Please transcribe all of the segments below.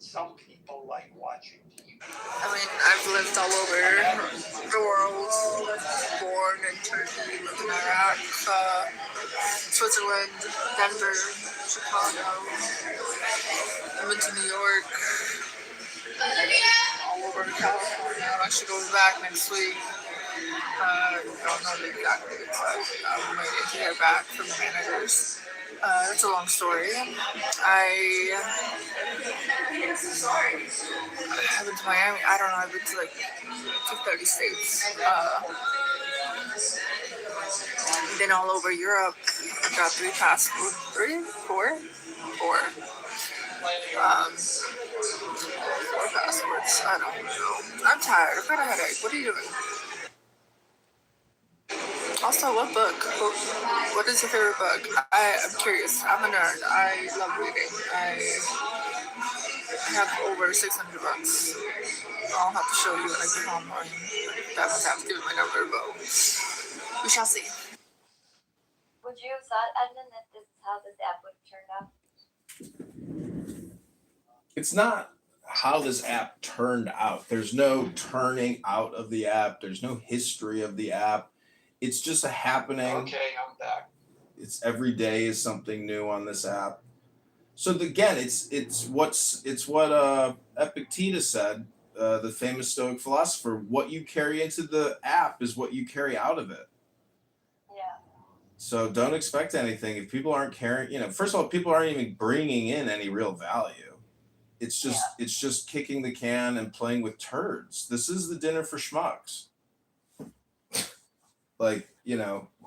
Some people like watching TV. I mean, I've lived all over the world. Born in Turkey, lived in Iraq, Switzerland, Denver, Chicago. I've been to New York, all over California. I'm actually going back next week. Don't know the exact date, but I'm waiting to hear back from the managers. That's a long story. I have been to Miami. I don't know. I've been to like 30 states. Been all over Europe. Got 3 passports. 3? 4? 4. 4 passports. I don't know. I'm tired. I've got a headache. What are you doing? Also, what book? What is your favorite book? I'm curious. I'm a nerd. I love reading. I have over 600 books. I'll have to show you when I get home. That must have to give my number, but we shall see. Would you have thought, Edmund, that this is how this app would have turned out? It's not how this app turned out. There's no turning out of the app. There's no history of the app. It's just a happening. Okay, I'm back. It's every day is something new on this app. So again, it's what Epictetus said, the famous Stoic philosopher. What you carry into the app is what you carry out of it. Yeah. So don't expect anything if people aren't carrying. First of all, people aren't even bringing in any real value. It's just kicking the can and playing with turds. This is the dinner for schmucks. Like,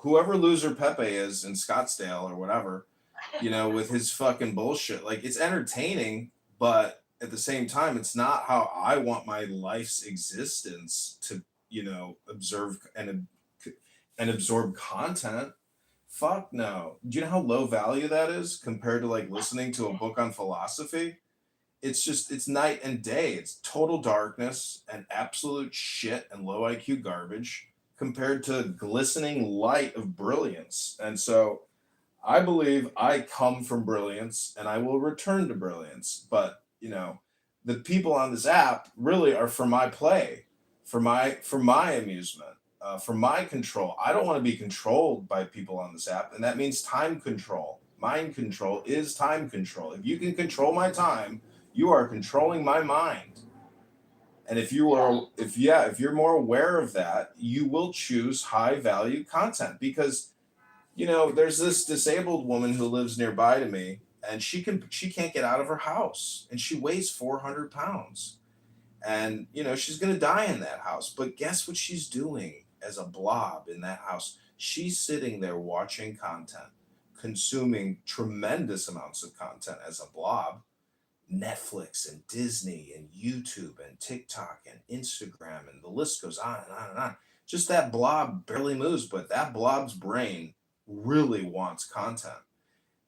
whoever loser Pepe is in Scottsdale or whatever, with his fucking bullshit. Like, it's entertaining, but at the same time, it's not how I want my life's existence to, observe and absorb content. Fuck no. Do you know how low value that is compared to like listening to a book on philosophy? It's night and day. It's total darkness and absolute shit and low IQ garbage compared to glistening light of brilliance. And so I believe I come from brilliance and I will return to brilliance. But, the people on this app really are for my play, for my amusement, for my control. I don't want to be controlled by people on this app. And that means time control. Mind control is time control. If you can control my time, you are controlling my mind. And if you're more aware of that, you will choose high value content because, there's this disabled woman who lives nearby to me and she can't get out of her house and she weighs 400 pounds and, she's going to die in that house. But guess what she's doing as a blob in that house? She's sitting there watching content, consuming tremendous amounts of content as a blob. Netflix and Disney and YouTube and TikTok and Instagram and the list goes on and on and on. Just that blob barely moves, but that blob's brain really wants content.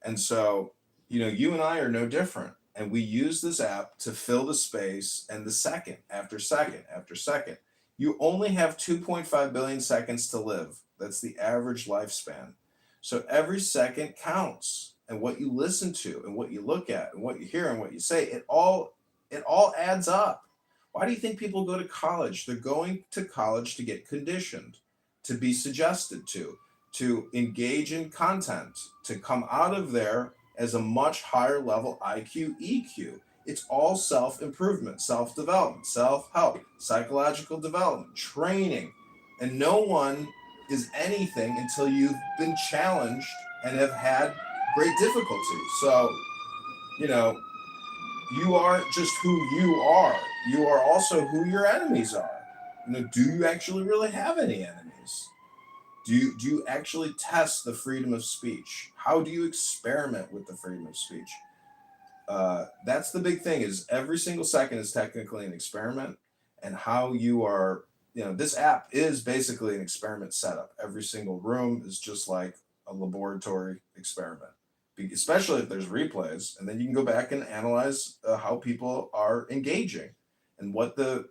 And so, you and I are no different. And we use this app to fill the space and the second after second after second. You only have 2.5 billion seconds to live. That's the average lifespan. So every second counts. And what you listen to and what you look at and what you hear and what you say, it all adds up. Why do you think people go to college? They're going to college to get conditioned, to be suggested to engage in content, to come out of there as a much higher level IQ, EQ. It's all self-improvement, self-development, self-help, psychological development, training. And no one is anything until you've been challenged and have had great difficulty. So, you aren't just who you are. You are also who your enemies are. Do you actually really have any enemies? Do you actually test the freedom of speech? How do you experiment with the freedom of speech? That's the big thing is every single second is technically an experiment and how you are, this app is basically an experiment setup. Every single room is just like a laboratory experiment. Especially if there's replays, and then you can go back and analyze how people are engaging and what the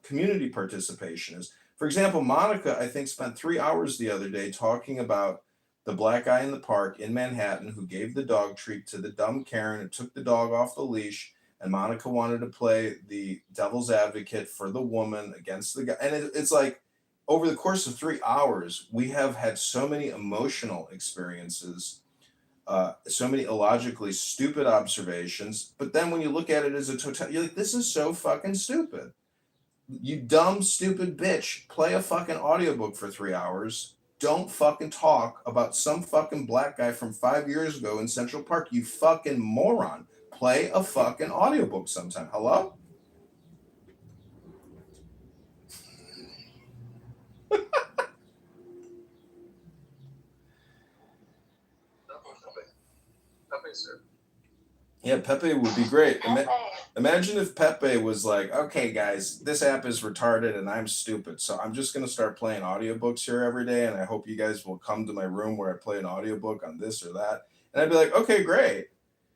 community participation is. For example, Monica, I think, spent 3 hours the other day talking about the black guy in the park in Manhattan who gave the dog treat to the dumb Karen who took the dog off the leash and Monica wanted to play the devil's advocate for the woman against the guy. And it's like over the course of 3 hours, we have had so many emotional experiences, so many illogically stupid observations. But then when you look at it as a total, you're like, this is so fucking stupid. You dumb, stupid bitch. Play a fucking audiobook for 3 hours. Don't fucking talk about some fucking black guy from 5 years ago in Central Park. You fucking moron. Play a fucking audiobook sometime. Hello? Pepe, sir. Yeah, Pepe would be great. Pepe. Imagine if Pepe was like, okay, guys, this app is retarded and I'm stupid. So I'm just going to start playing audiobooks here every day. And I hope you guys will come to my room where I play an audiobook on this or that. And I'd be like, okay, great.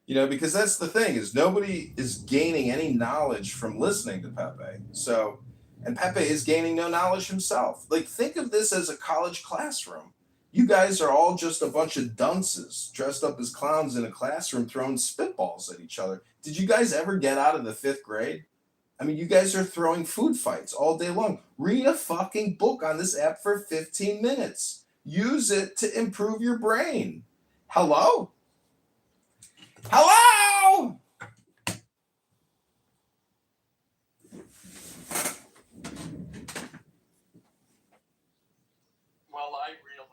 You know, because that's the thing is nobody is gaining any knowledge from listening to Pepe. So, and Pepe is gaining no knowledge himself. Like, think of this as a college classroom. You guys are all just a bunch of dunces dressed up as clowns in a classroom throwing spitballs at each other. Did you guys ever get out of the 5th grade? I mean, you guys are throwing food fights all day long. Read a fucking book on this app for 15 minutes. Use it to improve your brain. Hello? Hello? Well, I realize.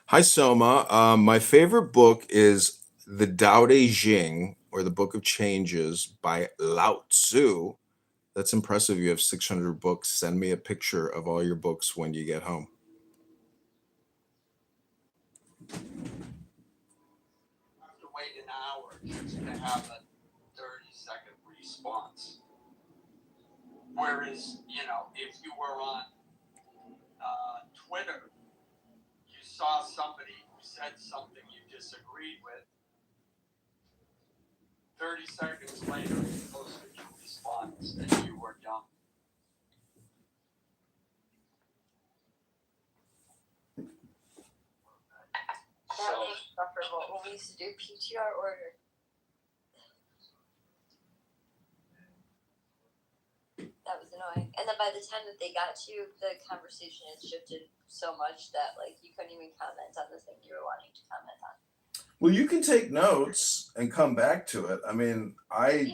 Hi, Soma. My favorite book is The Tao Te Ching, or The Book of Changes by Lao Tzu. That's impressive. You have 600 books. Send me a picture of all your books when you get home. I have to wait an hour just to have a 30-second response. Whereas, if you were on Twitter, you saw somebody who said something you disagreed with, 30 seconds later, you posted your response and you were done. That was insufferable when we used to do PTR order. That was annoying. And then by the time that they got to, the conversation had shifted so much that you couldn't even comment on the thing you were wanting to comment on. Well, you can take notes and come back to it. I mean, I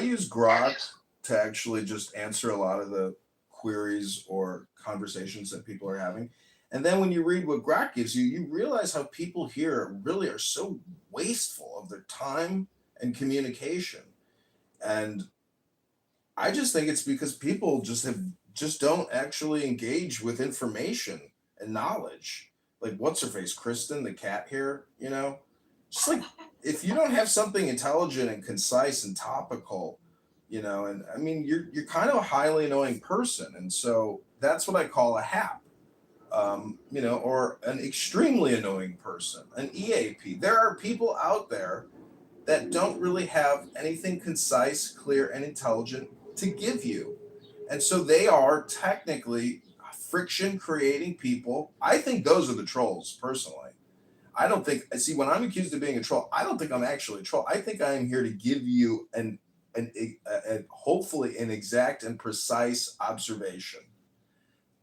use Grok to actually just answer a lot of the queries or conversations that people are having. And then when you read what Grok gives you, you realize how people here really are so wasteful of their time and communication. And I just think it's because people just don't actually engage with information and knowledge. Like, what's her face, Kristen, the cat here, just like, if you don't have something intelligent and concise and topical, and I mean, you're kind of a highly annoying person. And so that's what I call a hap, or an extremely annoying person, an EAP. There are people out there that don't really have anything concise, clear, and intelligent to give you. And so they are technically friction creating people. I think those are the trolls, personally. I don't think, when I'm accused of being a troll, I don't think I'm actually a troll. I think I am here to give you an hopefully an exact and precise observation.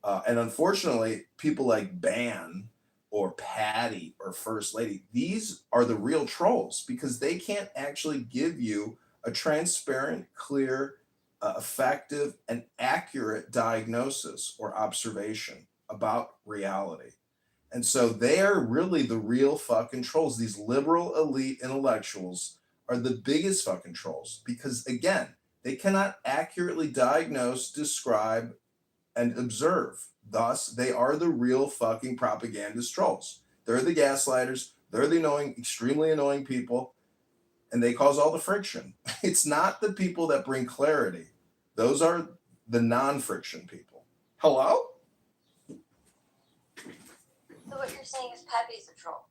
And unfortunately, people like Ban or Patty or First Lady, these are the real trolls because they can't actually give you a transparent, clear, effective, and accurate diagnosis or observation about reality. And so they are really the real fucking trolls. These liberal elite intellectuals are the biggest fucking trolls because, again, they cannot accurately diagnose, describe, and observe. Thus, they are the real fucking propagandist trolls. They're the gaslighters. They're the annoying, extremely annoying people, and they cause all the friction. It's not the people that bring clarity. Those are the non-friction people. Hello? So what you're saying is Pepe's a troll.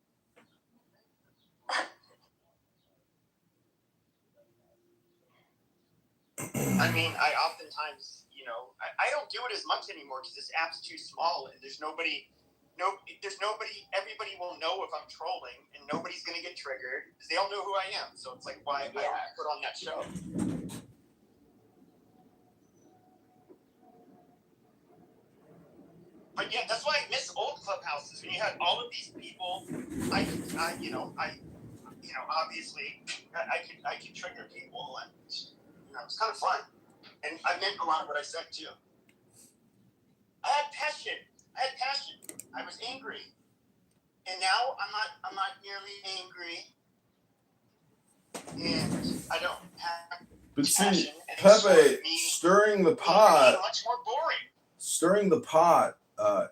I mean, I oftentimes, I don't do it as much anymore because this app's too small and there's nobody there's nobody. Everybody will know if I'm trolling, and nobody's gonna get triggered because they all know who I am. So it's like, why I put on that show? But yeah, that's why I miss old clubhouses when you had all of these people. Obviously, I could trigger people, and it's kind of fun. And I meant a lot of what I said too. I had passion. I was angry, and now I'm not nearly angry, and I don't have. But see, passion, Pepe, stirring the pot. Much more boring. Stirring the pot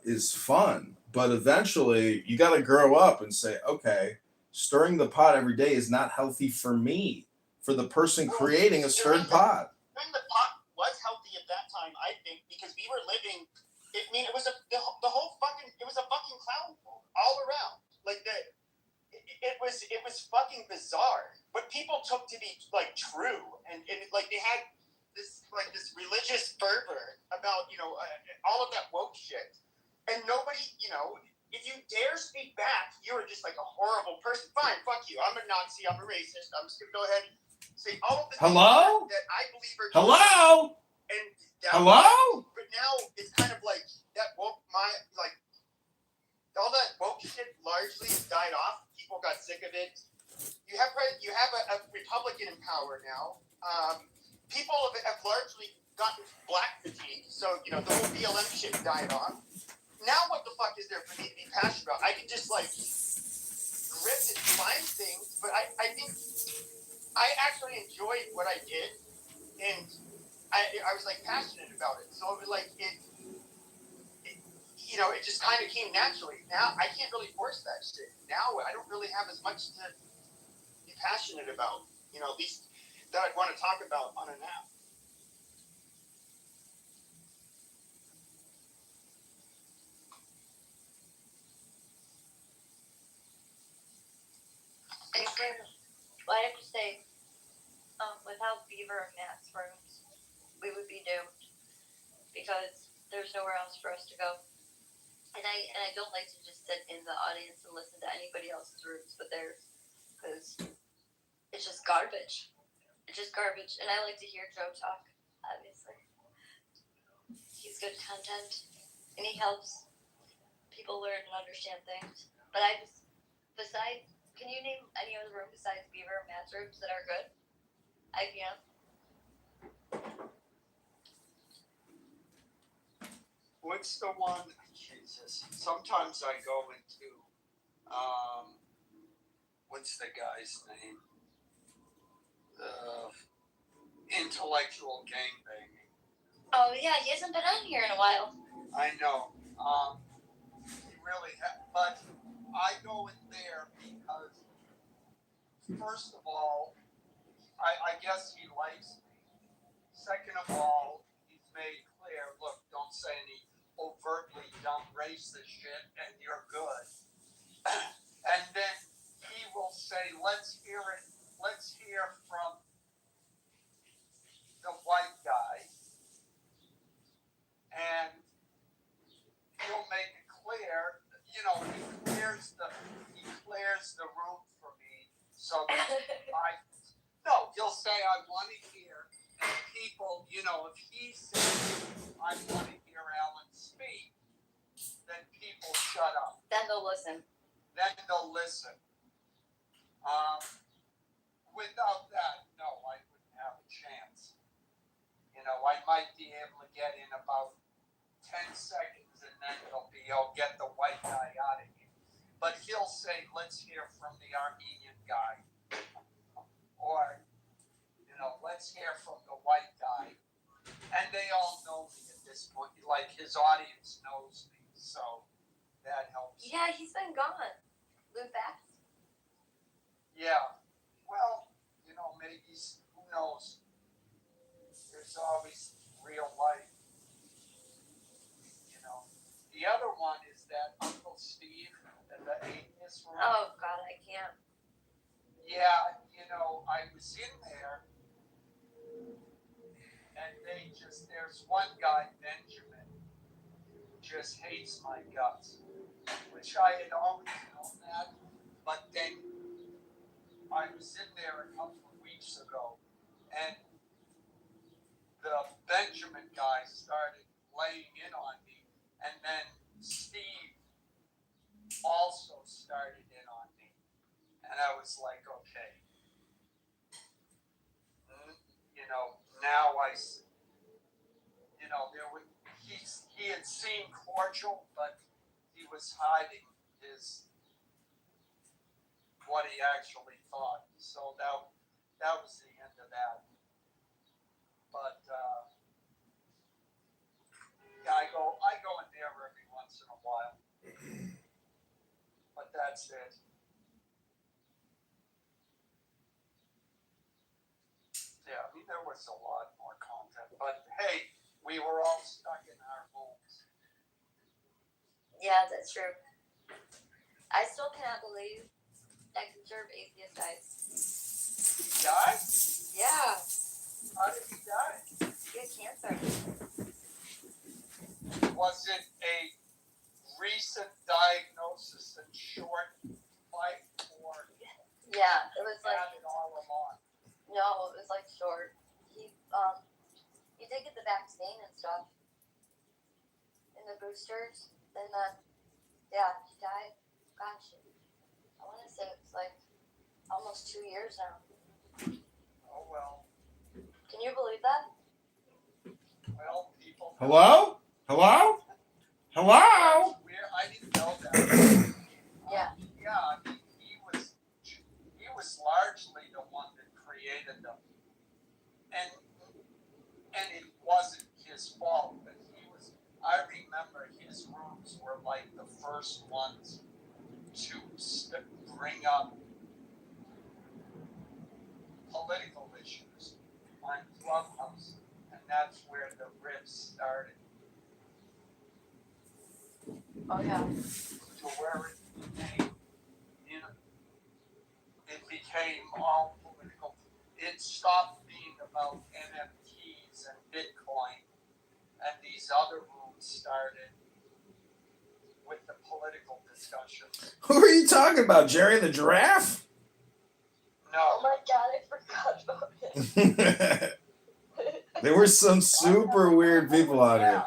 is fun, but eventually you got to grow up and say, okay, stirring the pot every day is not healthy for me, for the person creating a stirred pot. Stirring the pot was healthy at that time, I think, because we were living. I mean, it was a fucking clown all around. Like it was fucking bizarre. What people took to be like true, and like they had this religious fervor about all of that woke shit, and nobody, if you dare speak back, you are just like a horrible person. Fine, fuck you. I'm a Nazi. I'm a racist. I'm just gonna go ahead and say all of the things that I believe are true. Hello. And hello. But now it's kind of like that woke all that woke shit largely died off. People got sick of it. You have a Republican in power now. People have largely gotten black fatigue, so the whole BLM shit died off. Now what the fuck is there for me to be passionate about? I can just grip and find things, but I think I actually enjoyed what I did, and I was passionate about it. So it was it just kind of came naturally. Now I can't really force that shit. Now I don't really have as much to be passionate about, at least that I'd want to talk about on an app. Well, I have to say, without Beaver and Matt's rooms, we would be doomed because there's nowhere else for us to go. And I don't like to just sit in the audience and listen to anybody else's rooms but theirs, because it's just garbage. It's just garbage. And I like to hear Joe talk, obviously. He's good content, and he helps people learn and understand things. But can you name any other room besides Beaver and Matt's rooms that are good? IPM? What's the one? Jesus. Sometimes I go into, what's the guy's name? Intellectual gangbanging. Oh, yeah, he hasn't been on here in a while. I know. He really but I go in there because, first of all, I guess he likes me. Second of all, he's made clear, look, don't say any overtly dumb racist shit and you're good. And then he will say, let's hear from the white guy. And he'll make it clear, he clears the room for me. So he'll say, I want to hear, and people, if he says, I want to hear Alan speak, then people shut up. Then they'll listen. Without that, no, I wouldn't have a chance. I might be able to get in about 10 seconds, and then I'll get the white guy out of here. But he'll say, let's hear from the Armenian guy. Or, let's hear from the white guy. And they all know me at this point. His audience knows me, so that helps. Yeah, he's been gone. Lou Fast? Yeah. Well, maybe, who knows? There's always real life. The other one is that Uncle Steve and the atheist room. Oh, God, I can't. Yeah, I was in there, and there's one guy, Benjamin, who just hates my guts. which I had always known that. But then I was in there a couple of weeks ago, and the Benjamin guy started laying in on me, and then Steve also started in on me, and I was like, okay, now he had seemed cordial, but he was hiding what he actually thought. So that was the end of that. But yeah, I go in there every once in a while. But that's it. Yeah, I mean, there was a lot more content. But hey, we were all stuck in our homes. Yeah, that's true. I still cannot believe that conservative atheist died. He died? Yeah. How did he die? He had cancer. Was it a recent diagnosis and short fight, or Yeah, it was like had it all along? no, it was like short. He did get the vaccine and stuff, and the boosters, and then yeah, he died. Gosh, I want to say it was like almost 2 years now. Oh well. Can you believe that? Well, people. Hello? Hello? Hello? Weird. I didn't know that. Yeah. Yeah. He was largely the one that created them, and it wasn't his fault. But I remember his rooms were like the first ones to bring up political issues on Clubhouse, and that's where the rifts started. Oh yeah. To where it became all political. It stopped being about NFTs and Bitcoin, and these other rooms started with the political discussions. Who are you talking about? Jerry the Giraffe? Oh No. my god, I forgot about it. There were some super weird people out here.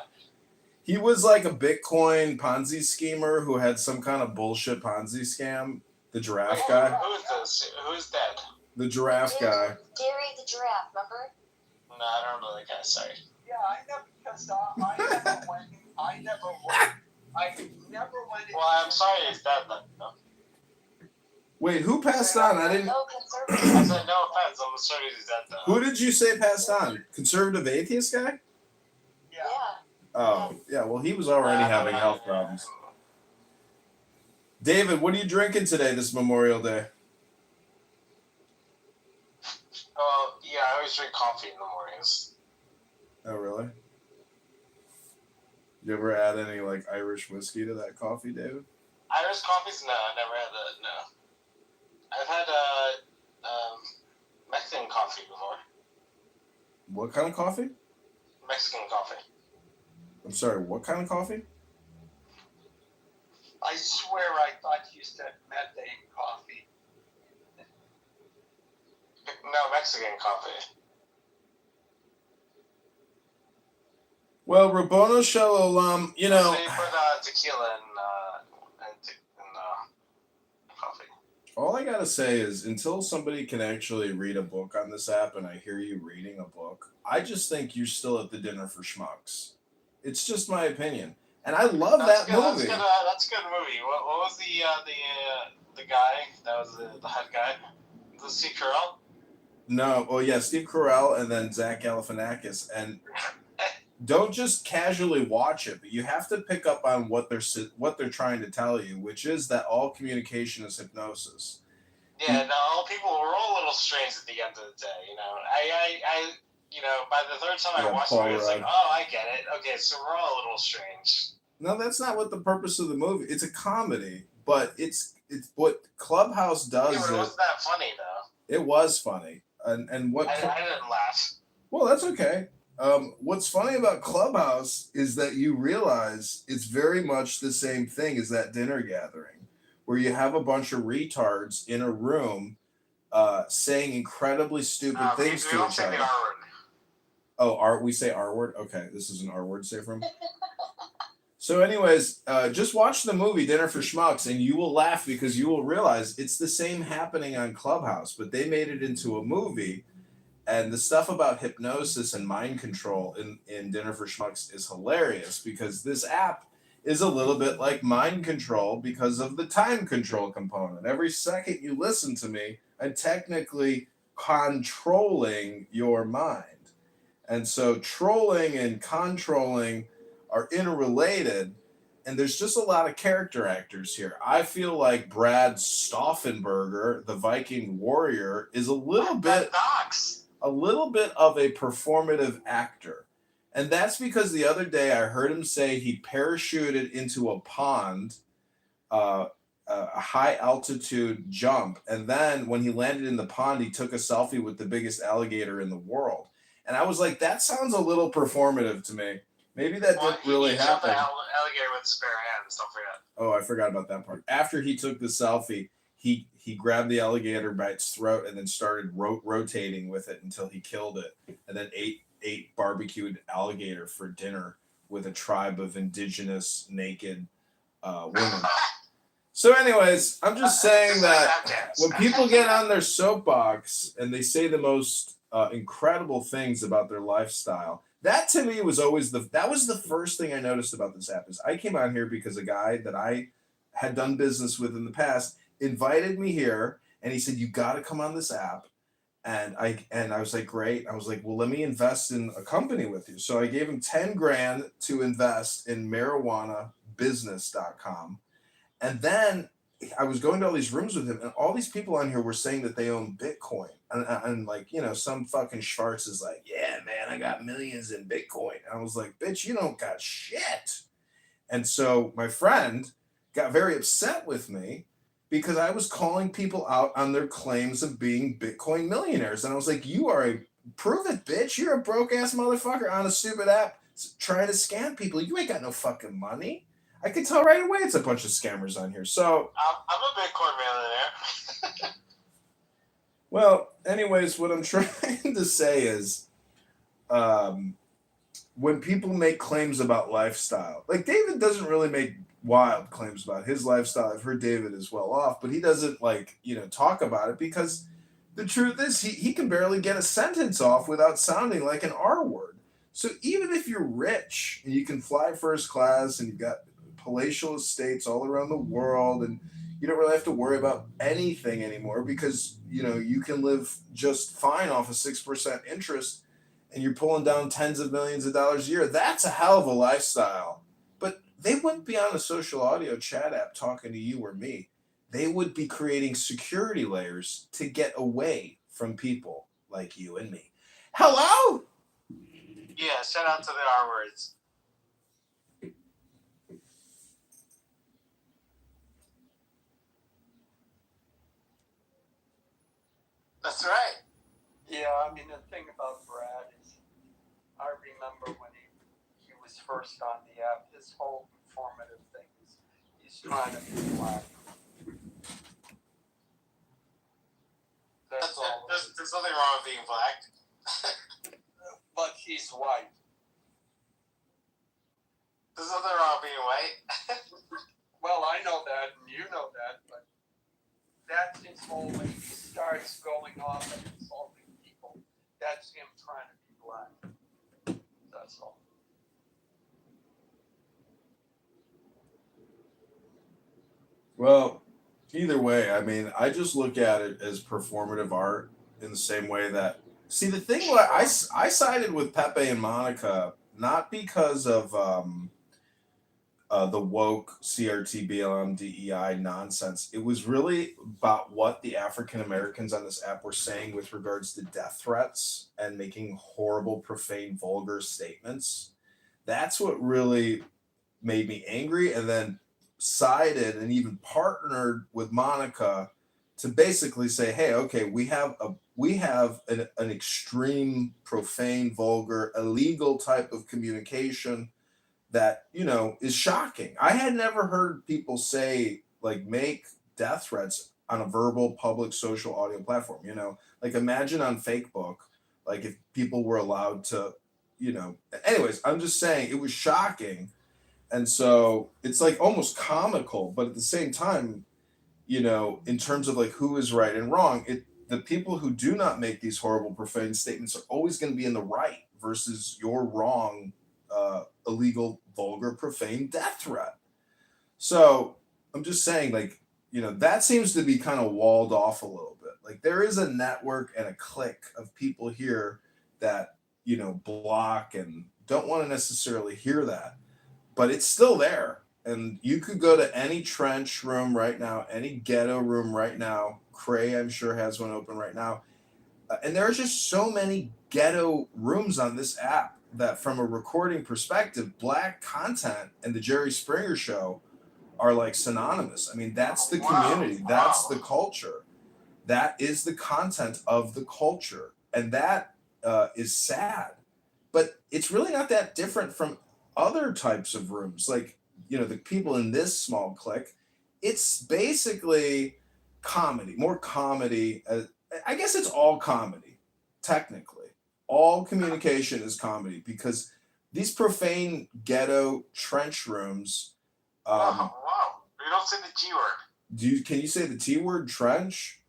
He was like a Bitcoin Ponzi schemer who had some kind of bullshit Ponzi scam. The giraffe guy. Who's this? Who's that? The giraffe guy. Gary the giraffe, remember? No, I don't know that guy. Sorry. Yeah, I never went. Well, I'm sorry he's dead then. No. Wait, who passed on? I didn't. No, I conservative. said no offense. I'm sorry he's dead though. Who did you say passed on? Conservative atheist guy? Yeah. Oh, yeah. Well, he was already having health problems. David, what are you drinking today, this Memorial Day? Yeah, I always drink coffee in the mornings. Oh, really? You ever add any like Irish whiskey to that coffee, David? Irish coffees? No, I never had that. No. I've had Mexican coffee before. What kind of coffee? Mexican coffee. I'm sorry, what kind of coffee? I swear I thought you said methane coffee. No, Mexican coffee. Well, Rabono Shalom, you know. So you put tequila in coffee. All I gotta say is, until somebody can actually read a book on this app and I hear you reading a book, I just think you're still at the dinner for schmucks. It's just my opinion. And I love that movie. That's a good movie. What was the guy that was the head guy? Was it Steve Carell? No, well, yeah, Steve Carell and then Zach Galifianakis. And don't just casually watch it, but you have to pick up on what they're trying to tell you, which is that all communication is hypnosis. Yeah, no, all people were all a little strange at the end of the day. You know, I by the third time I watched it, I was like, oh, I get it. Okay, so we're all a little strange. No, that's not what the purpose of the movie. It's a comedy, but it's what Clubhouse does. Yeah, but it wasn't that funny though. It was funny, and what I didn't laugh. Well, that's okay. What's funny about Clubhouse is that you realize it's very much the same thing as that dinner gathering, where you have a bunch of retards in a room saying incredibly stupid things to each other. Oh, we say R word? Okay, this is an R word safe room. So anyways, just watch the movie Dinner for Schmucks and you will laugh because you will realize it's the same happening on Clubhouse, but they made it into a movie. And the stuff about hypnosis and mind control in Dinner for Schmucks is hilarious because this app is a little bit like mind control because of the time control component. Every second you listen to me, I'm technically controlling your mind. And so trolling and controlling are interrelated, and there's just a lot of character actors here. I feel like Brad Stauffenberger, the Viking warrior, is a little bit of a performative actor. And that's because the other day I heard him say he parachuted into a pond, a high altitude jump, and then when he landed in the pond, he took a selfie with the biggest alligator in the world. And I was like, that sounds a little performative to me. Maybe that didn't really happen. The alligator with his bare hands. Don't forget. Oh, I forgot about that part. After he took the selfie, he grabbed the alligator by its throat and then started rotating with it until he killed it, and then ate barbecued alligator for dinner with a tribe of indigenous naked women. So anyways, I'm just saying that when people get on their soapbox and they say the most incredible things about their lifestyle, that to me was always that was the first thing I noticed about this app. Is I came out here because a guy that I had done business with in the past invited me here, and he said, you got to come on this app. And I was like, great. I was like, well, let me invest in a company with you. So I gave him 10 grand to invest in marijuanabusiness.com. And then I was going to all these rooms with him, and all these people on here were saying that they own Bitcoin. And like, you know, some fucking Schwartz is like, yeah, man, I got millions in Bitcoin. And I was like, bitch, you don't got shit. And so my friend got very upset with me because I was calling people out on their claims of being Bitcoin millionaires. And I was like, prove it, bitch. You're a broke ass motherfucker on a stupid app trying to scam people. You ain't got no fucking money. I can tell right away it's a bunch of scammers on here. So I'm a Bitcoin millionaire. Well, anyways, what I'm trying to say is when people make claims about lifestyle, like David doesn't really make wild claims about his lifestyle. I've heard David is well off, but he doesn't talk about it because the truth is he can barely get a sentence off without sounding like an R word. So even if you're rich and you can fly first class and you've got palatial estates all around the world and you don't really have to worry about anything anymore because, you can live just fine off of 6% interest and you're pulling down tens of millions of dollars a year. That's a hell of a lifestyle. But they wouldn't be on a social audio chat app talking to you or me. They would be creating security layers to get away from people like you and me. Hello? Yeah, shout out to the R words. That's right. Yeah, I mean, the thing about Brad is I remember when he was first on the app, this whole informative thing is he's trying to be black. That's all. There's nothing wrong with being black. But he's white. There's nothing wrong with being white. Well, I know that, and you know that, but that's his whole when he starts going off and insulting people. That's him trying to be black. That's all. Well, either way, I mean, I just look at it as performative art in the same way that. See, the thing what I sided with Pepe and Monica not because of the woke CRT BLM DEI nonsense. It was really about what the African Americans on this app were saying with regards to death threats and making horrible, profane, vulgar statements. That's what really made me angry, and then sided and even partnered with Monica to basically say, hey, okay, we have an extreme, profane, vulgar, illegal type of communication that, you know, is shocking. I had never heard people say, like, make death threats on a verbal public social audio platform, you know, like imagine on Facebook, like if people were allowed to, you know, anyways, I'm just saying it was shocking. And so it's like almost comical, but at the same time, you know, in terms of like who is right and wrong, the people who do not make these horrible profane statements are always going to be in the right versus your wrong, illegal, vulgar, profane death threat. So I'm just saying, like, you know, that seems to be kind of walled off a little bit. Like there is a network and a clique of people here that, you know, block and don't want to necessarily hear that, but it's still there. And you could go to any trench room right now, any ghetto room right now. Cray, I'm sure, has one open right now. And there are just so many ghetto rooms on this app that, from a recording perspective, black content and the Jerry Springer show are like synonymous. I mean, that's the community, that's the culture, that is the content of the culture. And that is sad. But it's really not that different from other types of rooms. Like, you know, the people in this small clique, it's basically comedy, more comedy. I guess it's all comedy, technically. All communication is comedy because these profane ghetto trench rooms. Wow. You don't say the G word. Can you say the T word, trench?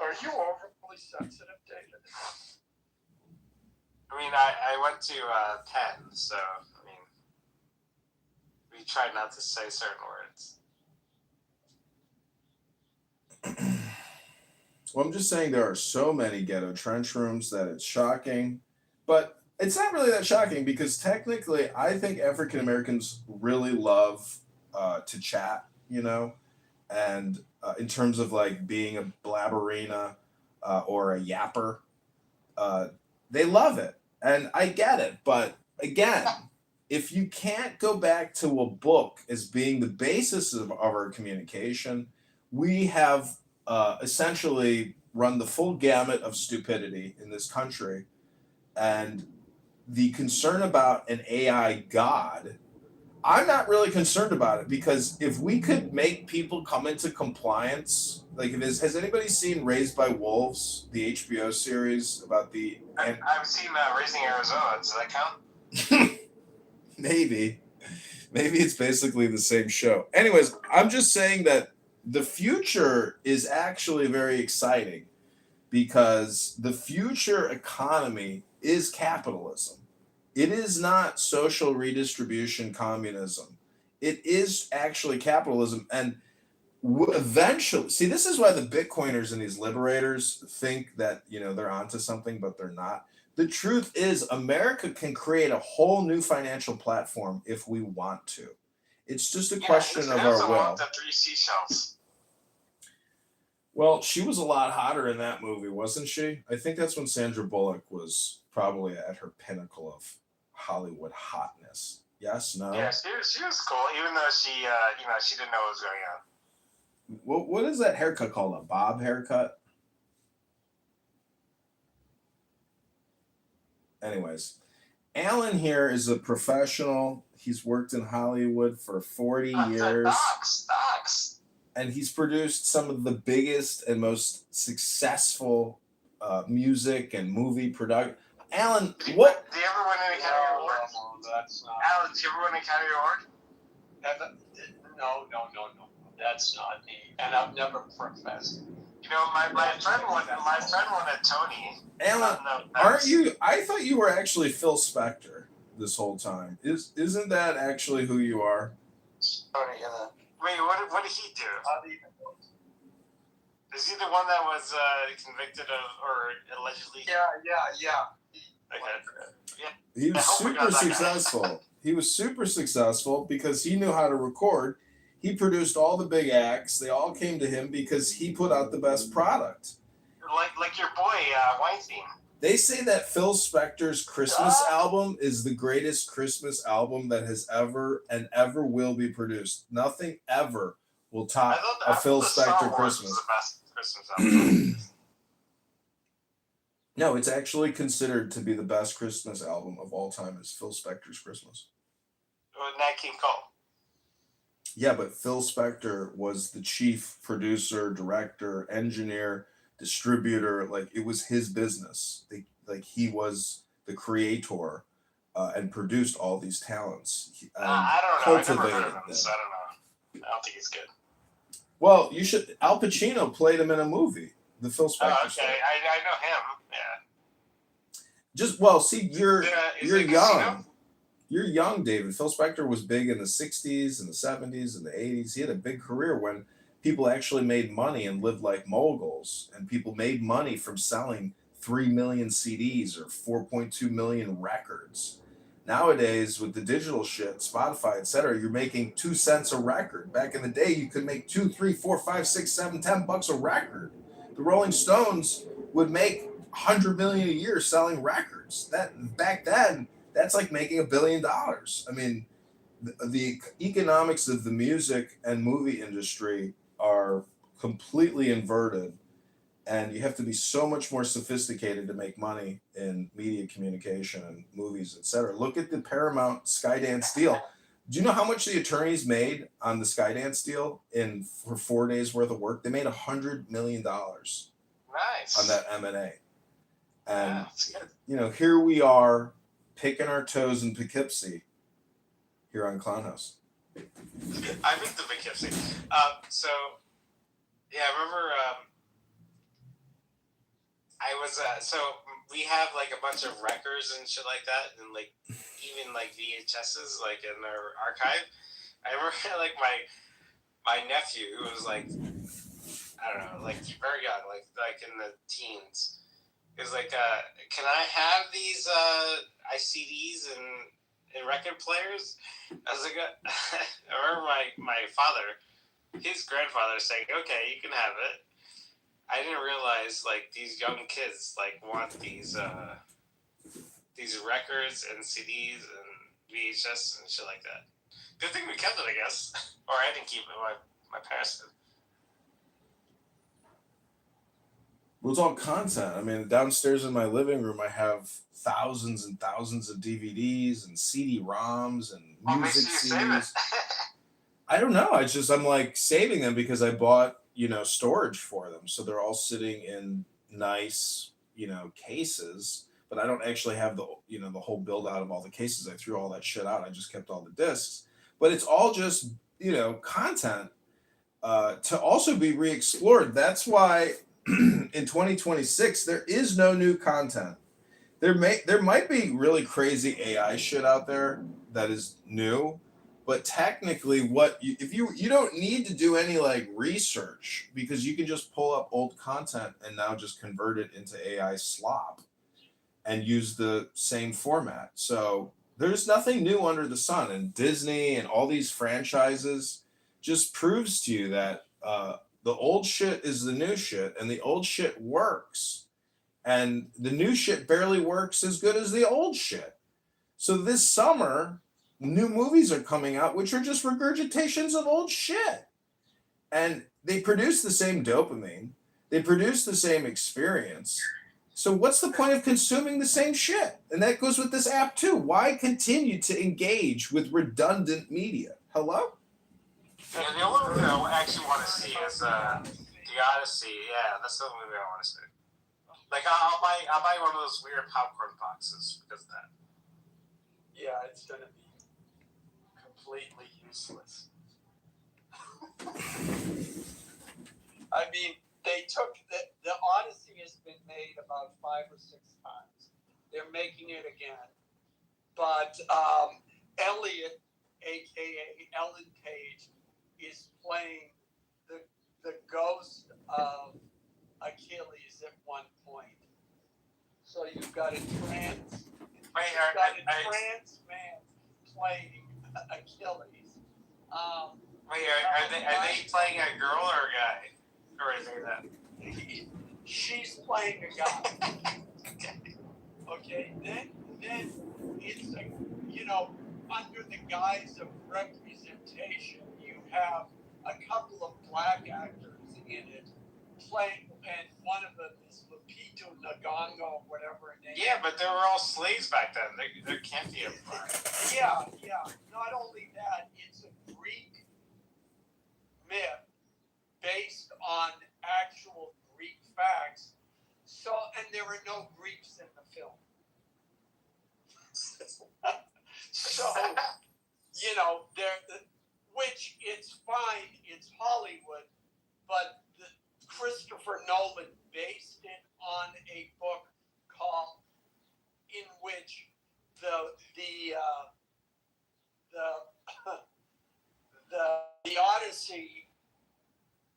Are you overly sensitive, David? I mean, I went to Penn, so I mean, we tried not to say certain words. Well, I'm just saying there are so many ghetto trench rooms that it's shocking, but it's not really that shocking because technically I think African Americans really love to chat, you know, and in terms of like being a blabberina or a yapper, they love it. And I get it. But again, if you can't go back to a book as being the basis of our communication, we have essentially run the full gamut of stupidity in this country. And the concern about an AI god, I'm not really concerned about it because if we could make people come into compliance, like has anybody seen Raised by Wolves, the HBO series about the? I've seen Raising Arizona. Does that count? Maybe it's basically the same show. Anyways, I'm just saying that the future is actually very exciting because the future economy is capitalism. It is not social redistribution communism. It is actually capitalism. And eventually, see, this is why the Bitcoiners and these liberators think that, you know, they're onto something, but they're not. The truth is America can create a whole new financial platform if we want to. It's just a question of our will. The 3 seashells. Well, she was a lot hotter in that movie, wasn't she? I think that's when Sandra Bullock was probably at her pinnacle of Hollywood hotness. Yes, no? Yeah, she was cool, even though she didn't know what was going on. What is that haircut called? A bob haircut? Anyways, Alan here is a professional. He's worked in Hollywood for 40 years. Stocks. And he's produced some of the biggest and most successful music and movie production. Alan, what? Do you ever win an Academy Award? No, that's not. Alan, did you ever win an Academy Award? No. That's not me. And I've never professed. You know, my friend won a Tony. Alan, aren't you? I thought you were actually Phil Spector this whole time. Isn't that actually who you are? Tony, wait, what did he do? Is he the one that was convicted of or allegedly? Yeah. Okay. Yeah. He was super successful. He was super successful because he knew how to record. He produced all the big acts. They all came to him because he put out the best product. Like your boy Weinstein. They say that Phil Spector's Christmas album is the greatest Christmas album that has ever and ever will be produced. Nothing ever will I top thought a Phil the Star Spector Wars Christmas. was the best Christmas album. No, it's actually considered to be the best Christmas album of all time. Is Phil Spector's Christmas. With Nat King Cole. Yeah, but Phil Spector was the chief producer, director, engineer, distributor. Like, it was his business. He was the creator and produced all these talents. I don't know. I never cultivated heard of him, them. so I don't know. I don't think he's good. Well, you should. Al Pacino played him in a movie, the Phil Spector. Oh, okay. story. I know him. Yeah. See, you're young. Casino? You're young, David. Phil Spector was big in the 60s and the 70s and the 80s. He had a big career when people actually made money and lived like moguls, and people made money from selling 3 million CDs or 4.2 million records. Nowadays, with the digital shit, Spotify, etc., you're making 2 cents a record. Back in the day, you could make 2, 3, 4, 5, 6, 7, 10 bucks a record. The Rolling Stones would make 100 million a year selling records. That back then, that's like making $1 billion. I mean, the economics of the music and movie industry are completely inverted, and you have to be so much more sophisticated to make money in media communication and movies, etc. Look at the Paramount Skydance deal. Do you know how much the attorneys made on the Skydance deal for 4 days worth of work? They made $100 million Nice. on that M&A. And Yeah, that's good. here we are picking our toes in Poughkeepsie here on Clown House. I've been to Poughkeepsie. So, yeah, I remember I was, so we have like a bunch of records and shit like that, and like even like VHSs like in our archive. I remember like my nephew, who was like, I don't know, like very young, like in the teens. It was like, can I have these ICDs and record players? I was like, I remember my father, his grandfather, saying, okay, you can have it. I didn't realize like these young kids like want these records and CDs and VHS and shit like that. Good thing we kept it, I guess, or I didn't keep it. My parents did. Well, it's all content. I mean, downstairs in my living room, I have thousands and thousands of DVDs and CD-ROMs and What makes music you save it? CDs. I don't know. I'm like saving them because I bought, storage for them. So they're all sitting in nice, cases, but I don't actually have the whole build out of all the cases. I threw all that shit out. I just kept all the discs, but it's all just, content to also be re-explored. That's why in 2026, there is no new content. There might be really crazy AI shit out there that is new, but technically, if you don't need to do any like research, because you can just pull up old content and now just convert it into AI slop and use the same format. So there's nothing new under the sun, and Disney and all these franchises just proves to you that the old shit is the new shit, and the old shit works. And the new shit barely works as good as the old shit. So this summer, new movies are coming out, which are just regurgitations of old shit. And they produce the same dopamine. They produce the same experience. So what's the point of consuming the same shit? And that goes with this app too. Why continue to engage with redundant media? Hello? Yeah, the only movie I actually want to see is The Odyssey. Yeah, that's the only movie I want to see. Like I'll buy one of those weird popcorn boxes because of that. Yeah, it's gonna be completely useless. I mean, they took the Odyssey has been made about 5 or 6 times. They're making it again, but Elliot, aka Ellen Page, is playing the ghost of Achilles at one point. So you've got a trans man playing Achilles. Wait, are they playing a girl or a guy? Or is it that? She's playing a guy. Okay, then it's under the guise of representation, you have a couple of black actors in it playing, and one of them is Lupita Nyong'o, whatever her name. Yeah, but they were all slaves back then. There can't be a black. Yeah. Not only that, it's a Greek myth based on actual Greek facts. So, and there are no Greeks in the film. So, which it's fine, it's Hollywood, but Christopher Nolan based it on a book called, in which the Odyssey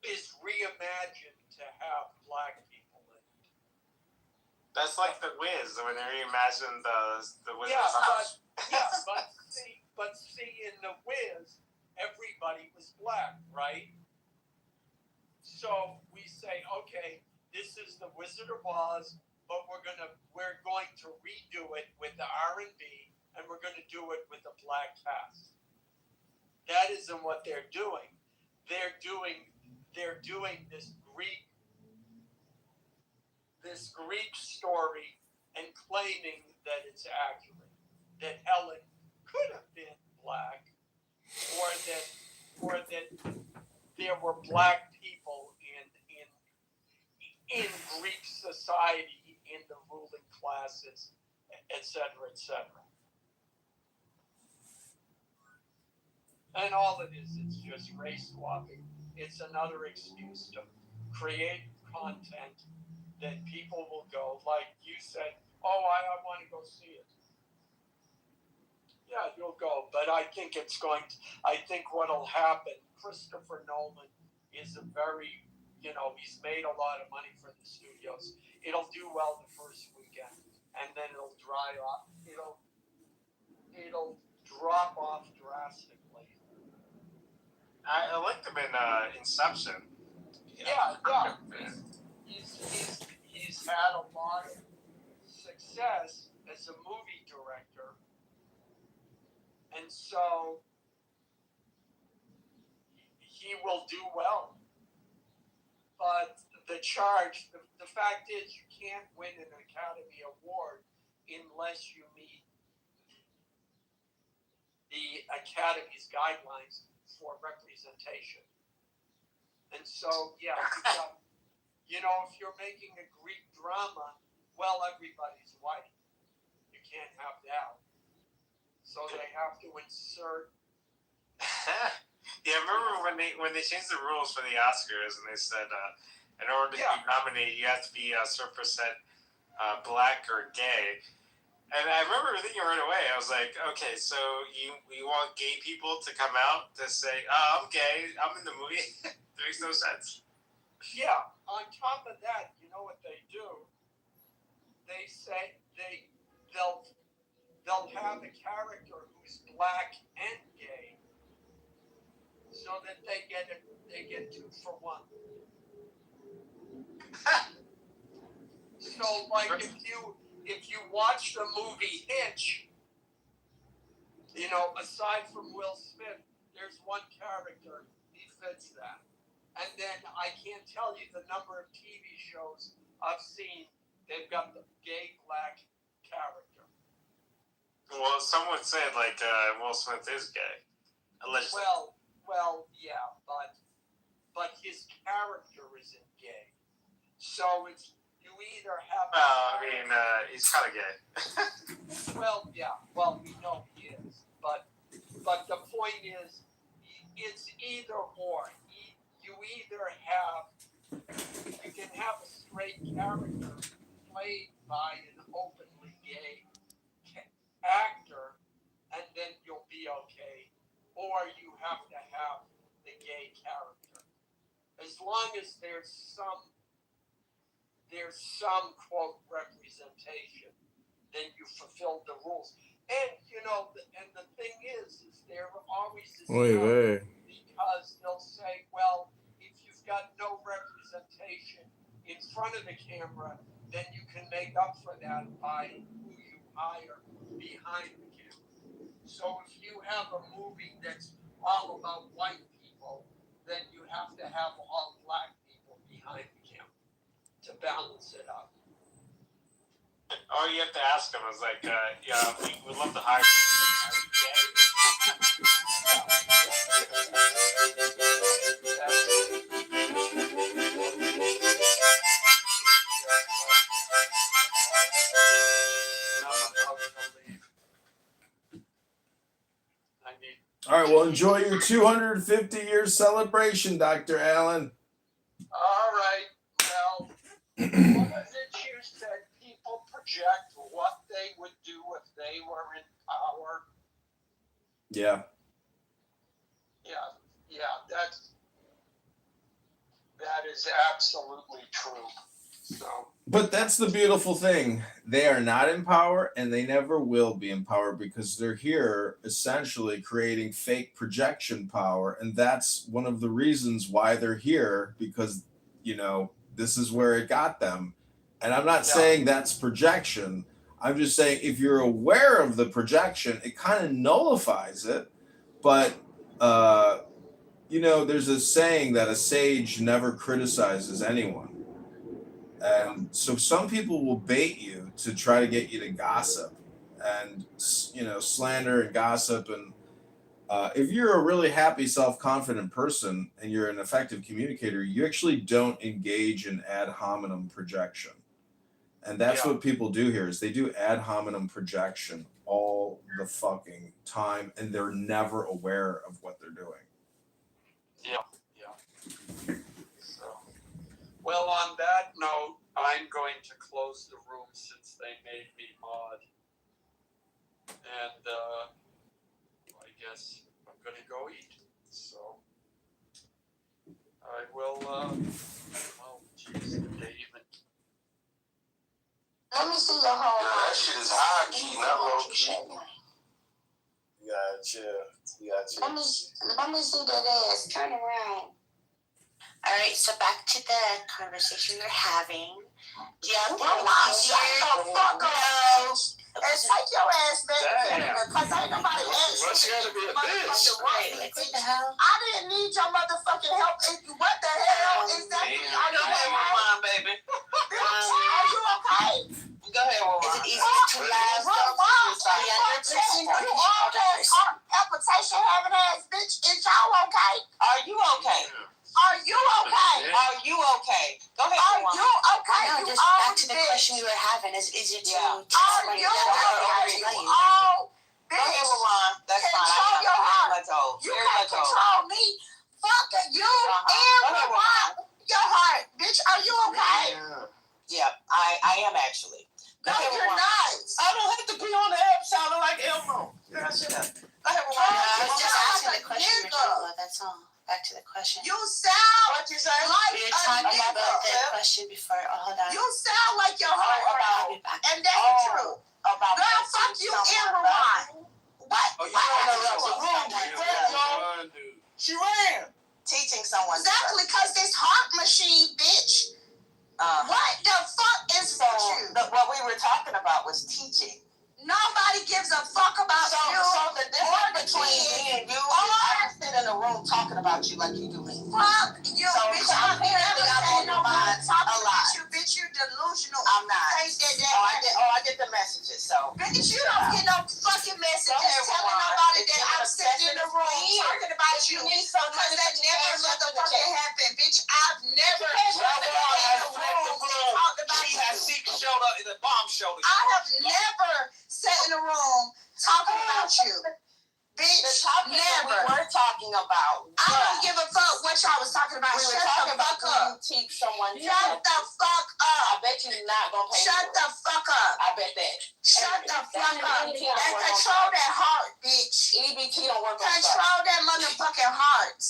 is reimagined to have black people in it. That's like the Wiz when they reimagined the Wiz. Yeah, but see, in the Wiz, everybody was black, right? So we say, okay, this is the Wizard of Oz, but we're going to redo it with the R&B, and we're going to do it with a black cast. That isn't what they're doing. They're doing this Greek story and claiming that it's accurate, that Helen could have been black, or that there were black people in Greek society, in the ruling classes, etc., etc. And all it is, it's just race swapping. It's another excuse to create content that people will go, like you said, oh, I want to go see it. Yeah, you'll go, but I think what'll happen, Christopher Nolan is a very, he's made a lot of money for the studios. It'll do well the first weekend, and then it'll dry off. It'll drop off drastically. I liked him in Inception. Yeah. He's had a lot of success as a movie director, and so he will do well. But the fact is, you can't win an Academy Award unless you meet the Academy's guidelines for representation. And so, yeah, if you're making a Greek drama, well, everybody's white. You can't have that. So they have to insert. Yeah, I remember when they changed the rules for the Oscars, and they said in order to be nominated, you have to be a certain percent black or gay. And I remember thinking right away, I was like, okay, so you want gay people to come out to say, oh, I'm gay, I'm in the movie? That makes no sense. Yeah, on top of that, you know what they do? They say they'll have a character who's black and gay, so that they get 2 for 1. So, like, if you watch the movie Hitch, aside from Will Smith, there's one character, he fits that. And then I can't tell you the number of TV shows I've seen, they've got the gay black character. Well, someone said, like, Will Smith is gay. Allegedly. Well, yeah, but his character isn't gay. So it's, you either have... he's kind of gay. Well, yeah, we know he is. But the point is, it's either or. You can have a straight character played by an openly gay actor, and then you'll be okay. Or you have to have the gay character. As long as there's some quote representation, then you fulfilled the rules. And and the thing is there always is because they'll say, well, if you've got no representation in front of the camera, then you can make up for that by who you hire behind the camera. So if you have a movie that's all about white people, then you have to have all black people behind him to balance it out. All you have to ask them is like, yeah, we would love to hire you. All right, well, enjoy your 250-year celebration, Dr. Allen. All right. Well, what is it you said? People project what they would do if they were in power. Yeah. Yeah, that is absolutely true. So, But that's the beautiful thing. They are not in power, and they never will be in power because they're here essentially creating fake projection power. And that's one of the reasons why they're here, because, this is where it got them. And I'm not saying that's projection. I'm just saying if you're aware of the projection, it kind of nullifies it. But, there's a saying that a sage never criticizes anyone. And so some people will bait you to try to get you to gossip and, slander and gossip. And if you're a really happy, self-confident person and you're an effective communicator, you actually don't engage in ad hominem projection. And that's what people do here is they do ad hominem projection all the fucking time, and they're never aware of what they're doing. Yeah. So, well, on that note, I'm going to close the room since they made me mod. And I guess I'm going to go eat. So, I will, oh, jeez, they even... Let me see your whole That shit is high key, not low key. You gotta chill. Let me see that ass. Turn around. All right, so back to the conversation we're having. Yeah, shut the fuck up. And take your ass back because ain't nobody else. Why she gotta be a bitch? Right, like what the hell? I didn't need your motherfucking help. What the hell is that? Are you okay, baby? Are you okay? Go ahead, Mama. Is it easy to laugh? The other person or you all that heart palpitation having ass bitch? Is y'all okay? Are you okay? Are you okay? Are you okay? Go ahead, Are Mama. you okay? No, You just all back to the bitch. question we were having. Is it to Are somebody you that okay? You all Go ahead, bitch. Mama. That's fine. Control your heart. Let's go. You can't control me. Fuck you and your heart. Bitch, are you okay? Yeah, I am actually. No, you're not. I don't have to be on the app sounding like Elmo. Girl, shut up. Go ahead, I Mama. was just asking the question. Nigga. That's all. Back to the question. You sound What you say? like We were a talking about the nigga. question before. Oh, hold on. You sound like your heart I'll about, be back. and that's true. About Girl, fuck you and Rewind. What? Oh, you interrupt the room. She ran. Teaching someone. Exactly, because this heart machine, bitch. What the fuck is with you? What we were talking about was teaching. Nobody gives a fuck about you. So the difference between kid. me and you is sit in a room talking about you like you do me. Fuck you, So bitch. I've never said no more talking about you, bitch. You delusional. I'm not. You can't get that. I get the messages. So Bitch, you don't get no fucking messages telling nobody that I'm sitting in the room talking about you. Because that never motherfucking happened, bitch. I've never sat in the room and talked about you. showed up. The bomb showed up. I have never sat in a room talking about you. Bitch, never. We were talking about. I don't give a fuck what y'all was talking about. We were Shut talking the fuck about up. teach someone. Shut the fuck I up. bet you're not gonna pay. Shut the fuck up. I bet that. Shut the fuck up. And control that heart, bitch. EBT don't work on stuff. Control that motherfucking heart.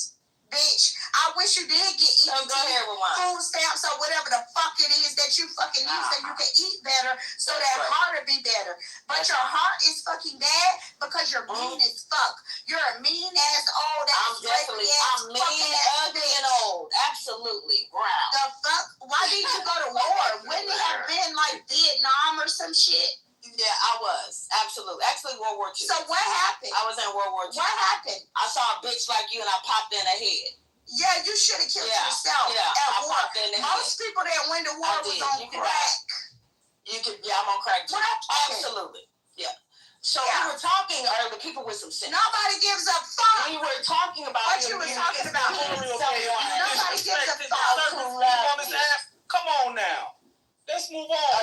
Bitch, I wish you did get So go ahead, Rewind. food stamps or whatever the fuck it is that you fucking use so you can eat better so That's that right. heart will be better. But your heart is fucking bad because you're mean as fuck. You're a mean ass old I'm ass definitely. I'm mean, ugly, and old. Absolutely. Brown. The fuck? Why did you go to war? Wouldn't it have been like Vietnam or some shit? Yeah, I was. Absolutely. Actually, World War II. So what happened? I was in World War II. What happened? I saw a bitch like you and I popped in her head. Yeah, you should have killed yourself. Yeah, at I war. popped in there. Most people that went to war was on crack. I'm on crack too. Absolutely. Yeah. So we were talking earlier, people with some sense. Nobody gives a fuck. We were talking about what you were talking about. Nobody gives a fuck. Come on now. Let's move on.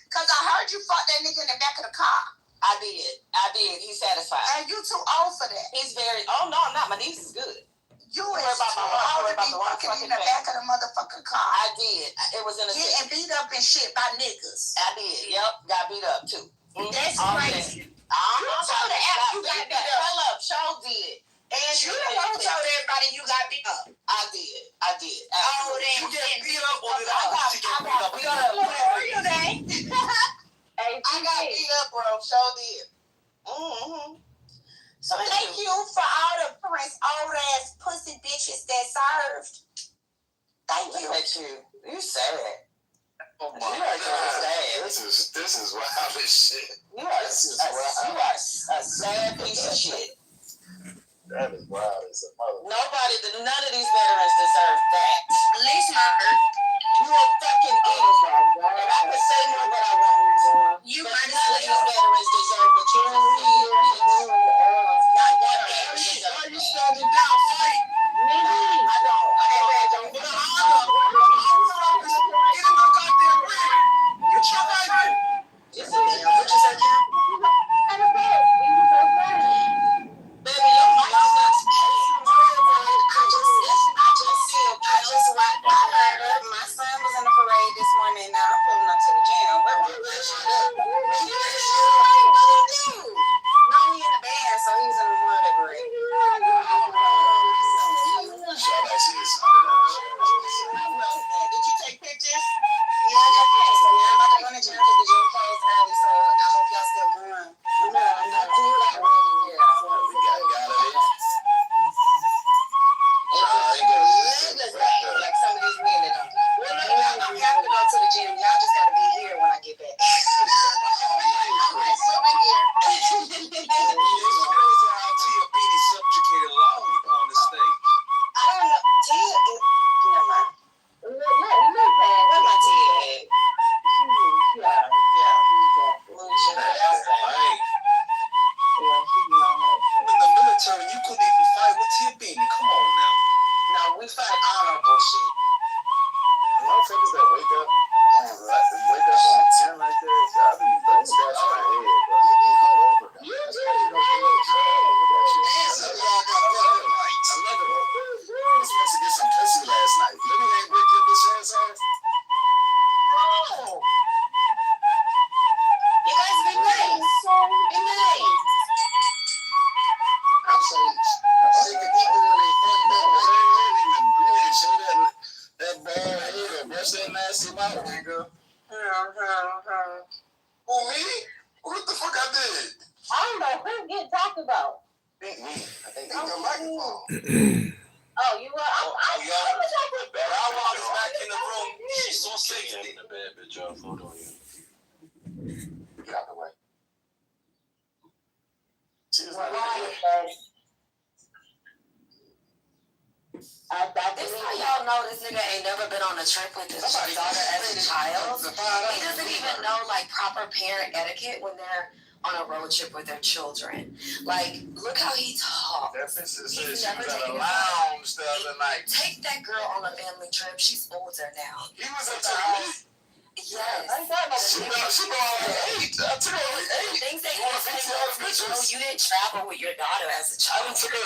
Because I heard you fuck that nigga in the back of the car. I did. He's satisfied. And you too old for that. He's very. Oh no, I'm not. My niece is good. You is too old to be fucking in the back of the motherfucking car. I did. It was in a. Getting beat up and shit by niggas. I did. Yep. Got beat up too. That's crazy. You told the app you got beat up. Hold up. Show did. And you the one who told everybody you got beat up. I did. Oh, then You get beat up or did I got beat up. Where you then? I got beat up, bro. Show did. So thank you for all the parents, old ass pussy bitches that served. Thank you. Look at you. You sad. Oh You are sad. This is wild as shit. You are a sad piece of shit. That is wild as a mother. None of these veterans deserve that. At least my hurt. You a fucking idiot. And I could say more, but I won't. You But might none of as these well. veterans deserve what you received. Not one veteran deserves. Why you standing down? Fight. I don't. Get in the goddamn ring. Get your life in. It's a damn. What you say, Kim? Baby, your mic is not speaking. I heard my son was in the parade this morning. Now I'm pulling up to the gym. What was that shit up? No, he in the band, so he was in the Memorial parade. Did you take pictures? Yeah, I took pictures. So now I'm about to go to the gym because the gym closed early, so I hope y'all still going. No, I'm not cool. I'm ready. Like some of these men that don't. Well, no, y'all don't have to go to the gym. Y'all just gotta be here when I get back. I'm like swimming here. It's crazy how Tia Beanie subjugated a lot of people on this stage. I don't know. Tia is. Never mind. Where my Tia at? Yeah. Right. In the military, you couldn't even fight with Tia Beanie. Come on now. No, we fight honorable shit. Motherfuckers that wake up on 10 like that, I be scratching my head, bro. You be hungover. Another one. You was supposed to get some pussy last night. Maybe they ain't break your bitch ass off. Oh. You guys be nice. Be nice. I'm sick of people when they fucked up, but they didn't show that bald head or brush that nasty mouth, nigga. Who, me? What the fuck I did? I don't know who you talking about. Me. I think your microphone. Oh, you were. I was back in the room. She's so sick. In the bed, bitch. I'll photo you. Get out the way. She was like, This how y'all know this nigga ain't never been on a trip with his daughter as a child. He doesn't even know like proper parent etiquette when they're on a road trip with their children. Like, look how he talks. that bitch said she was never at a taken lounge the other night. Take that girl on a family trip. She's older now. He was at the house. Yes. She brought her 8. I took her like 8. Things that You wanna see all the pictures? you didn't travel with your daughter as a I child. done took her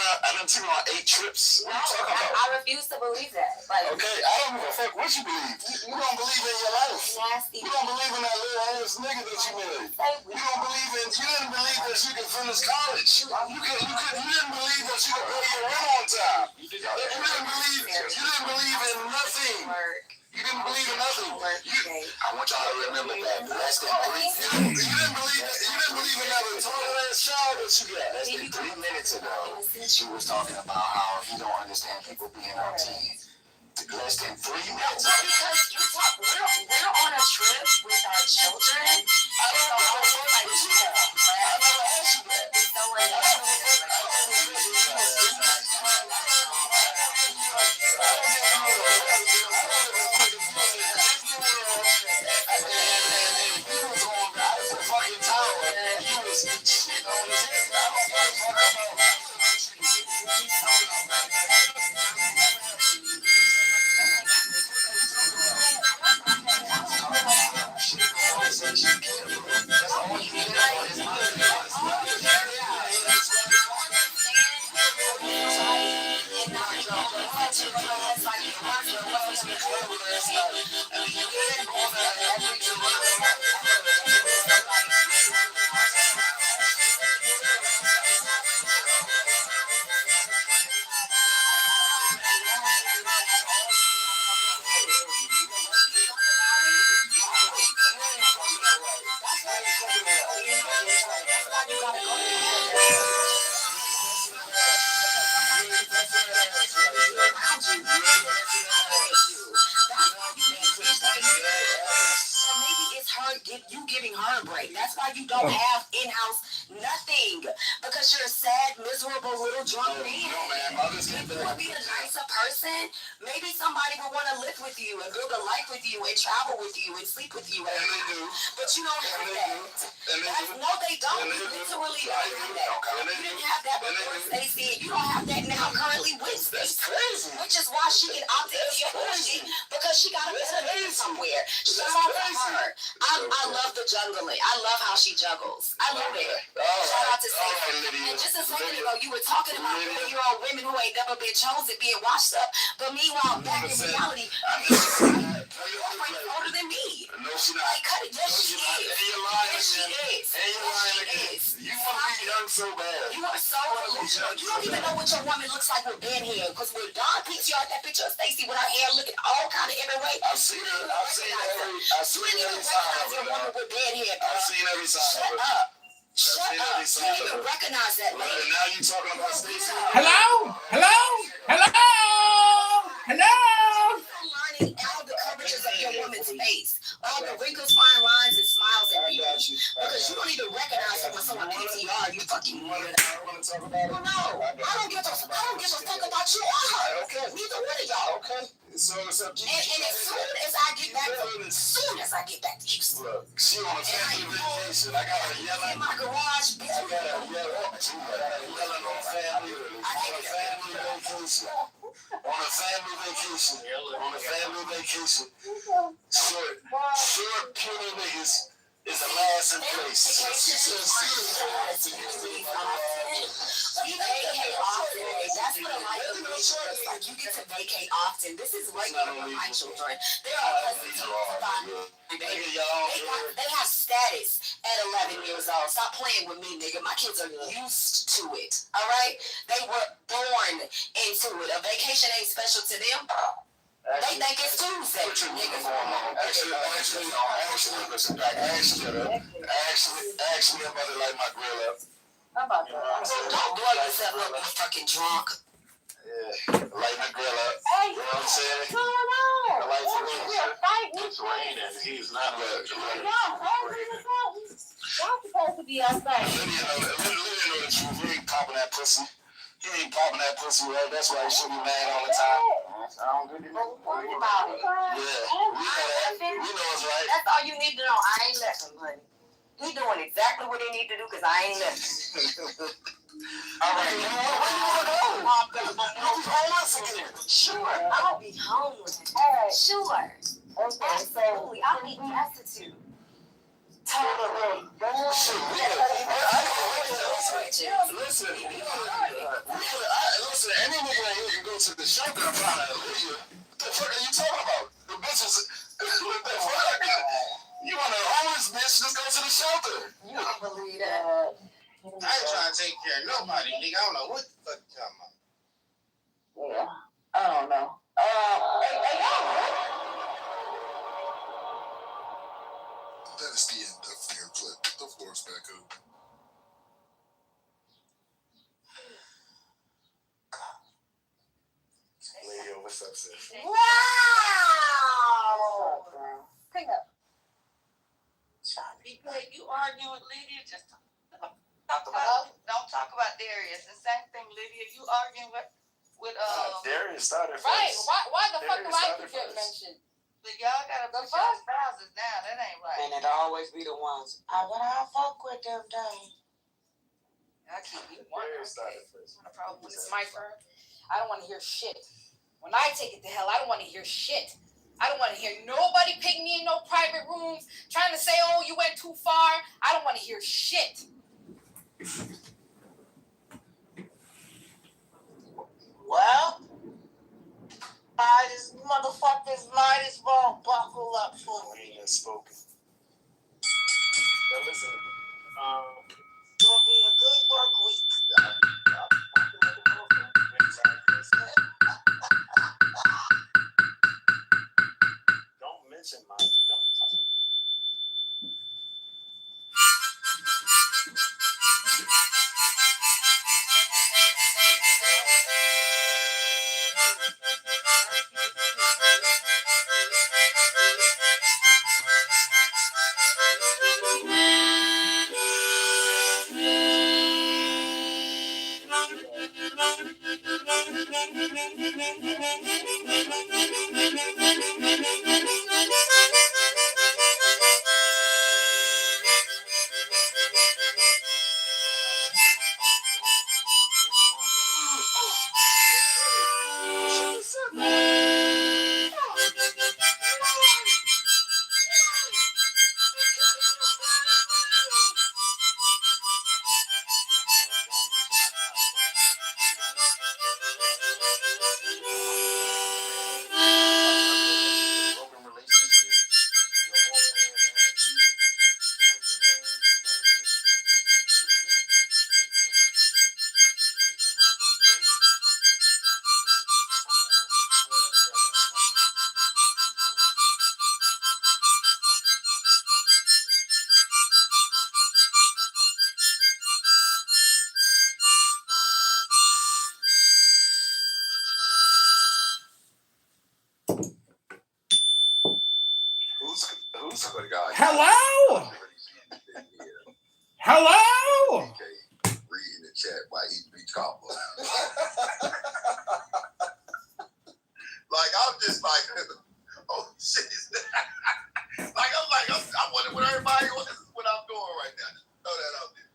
on 8 trips. No, What you talking about? I refuse to believe that. Like, Okay, I don't give a fuck what you believe. You don't believe in your life. nasty. You don't believe in that little ass nigga that you married. You don't believe in. You didn't believe that you could finish college. You didn't believe that you could pay your rent on time. You didn't believe in nothing. You didn't believe in nothing. I want y'all to remember that. Less than 3. You didn't believe in that total ass child that you got. Less than 3 minutes ago, she was talking about how you don't understand people being on TV. Less than 3 minutes. Well, because you talk, we're on a trip with our children. I don't know what I never asked you that. So we're You giving her a break. That's why you don't have in-house nothing. Because you're a sad, miserable little drunk man. If you would be a nicer person, maybe somebody would want to live with you and build a life with you and travel with you and sleep with you. And they do. But you don't have that. No, they don't. You literally don't have that. You didn't have that before Stacey, and you don't have that now currently with Stacey. Which is why she can opt into your bullshit. Because she got a better name somewhere. Shout out to her. I love the juggling. I love how she juggles. I love it. Shout out to Stacey. And just a second ago, you were talking about 40-year-old women who ain't never been chosen being washed up. But meanwhile, back in reality, you're older than me. No, she not. Like, cut it. Yes, she is. And you're lying. Yes, she is. And you're lying again. You want to be young so bad. You are so delusional. You don't even know what your woman looks like with bad hair. Because when Dawn picks you out that picture of Stacey with her hair looking all kind of every way, I've seen her. I've seen every side of her. woman with bad hair. I've seen every side of her. Shut up. You didn't even recognize that lady. And now you talking about Stacey. Hello? Hello? Hello? Hello? Lining all the coverages of your woman's face. All the wrinkles, fine lines, and smiles and beauty. Because you don't even recognize her when someone PTR, you fucking weird. No, I don't give a fuck about you or her. Okay. Neither one of y'all. Okay. So it's up to you. And as soon as I get back to Houston, Look, she on a family vacation. I got her yelling. in my garage, bitch. I got her yelling on family. On a family vacation. On a family vacation. Short, puny niggas is the last in place. She says You vacate often. That's what a life of leisure is like. You get to vacate often. This is regular for my children. They're all they have status at 11 years old. Stop playing with me, nigga. My kids are used to it. All right? They were born into it. A vacation ain't special to them. They think it's Tuesday, nigga. Actually, I'm about to light my grill up. Don't blow yourself up, you fucking drunk. Yeah, light my grill up. You know what I'm saying? It's raining. He's not Lydia supposed to be outside. know the truth. He ain't popping that pussy. He ain't popping that pussy, right? That's why he should be mad all the time. Yeah, we know that. We know it's right. That's all you need to know. I ain't left him, honey. He doing exactly what he need to do because I ain't left him. All right, where you want to go? You'll be homeless again. Sure, I'll be homeless. Sure. Okay, so I'll be destitute. Totally. Listen, any nigga here can go to the shelter and find a Lydia. What the fuck are you talking about? The bitches, what the fuck? You want a homeless bitch, just go to the shelter. You don't believe that. I ain't trying to take care of nobody, nigga. I don't know what the fuck you talking about. Yeah, I don't know. That is the end of your clip. The floor is back open. Leo, what's up, sis? Wow! Pick up. You arguing with Lydia? Just don't talk about Darius. The same thing, Lydia. You arguing with Darius started first. Right. Why the fuck do Darius I started get first. mentioned? But y'all gotta put your spouses down. That ain't right. And it always be the ones, I fuck with them, dang. I keep you Darius started first. Not a problem. When it's my turn, I don't want to hear shit. When I take it to hell, I don't want to hear shit. I don't want to hear nobody pick me in no private rooms trying to say, oh, you went too far. I I don't want to hear shit. Well, these motherfuckers might as well buckle up for me. Ain't spoken. But listen, It's gonna be a good work week. Don't mention my. Who's the guy? Hello? Hello? Read in the chat while he be talking. Like I'm just like, oh shit. I wonder what everybody else is what I'm doing right now. Just throw that out there.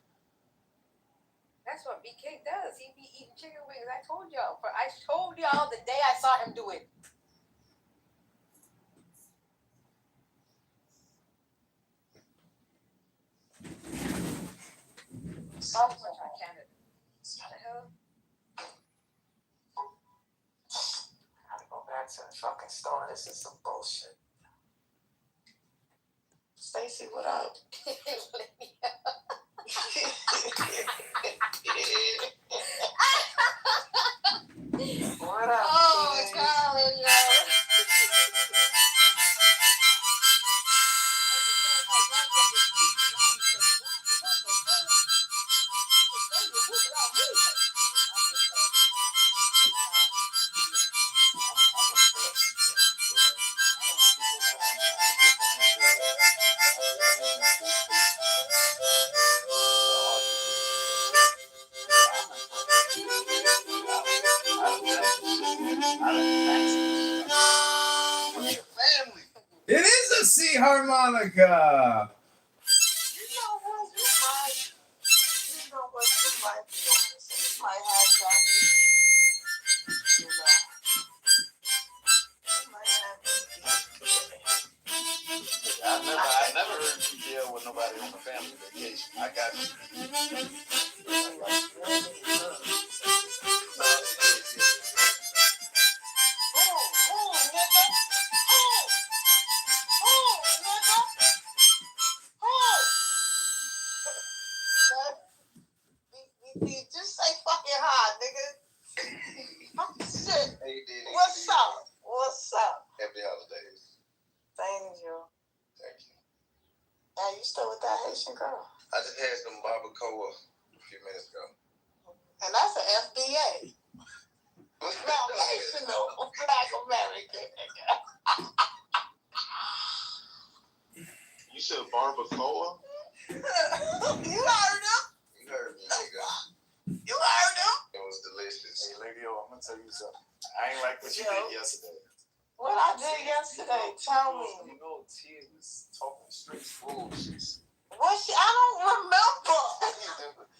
That's what BK does. He be eating chicken wings. I told y'all the day I saw him do it. Oh, my Canada. What the hell? I gotta go back to the fucking store. This is some bullshit. Stacy, what up? What up? Oh, Colin, It is a C harmonica. You know what? You might be honest. You might have that music. You know. You might have I never heard you deal with nobody on a family vacation. I got you. Just say fucking hard, nigga. Shit. Hey, Diddy. What's up? What's up? Happy holidays. Thank you. Thank you. Are you still with that Haitian girl? I just had some barbacoa a few minutes ago. And that's an FBA. Foundational Black American. You said barbacoa? You heard him? You heard me, nigga. You heard him? It was delicious. Hey, lady, I'm gonna tell you something. I ain't like what you Yo. did yesterday. What I did yesterday? Tell me. You know, T was talking straight bullshit. What? I don't remember.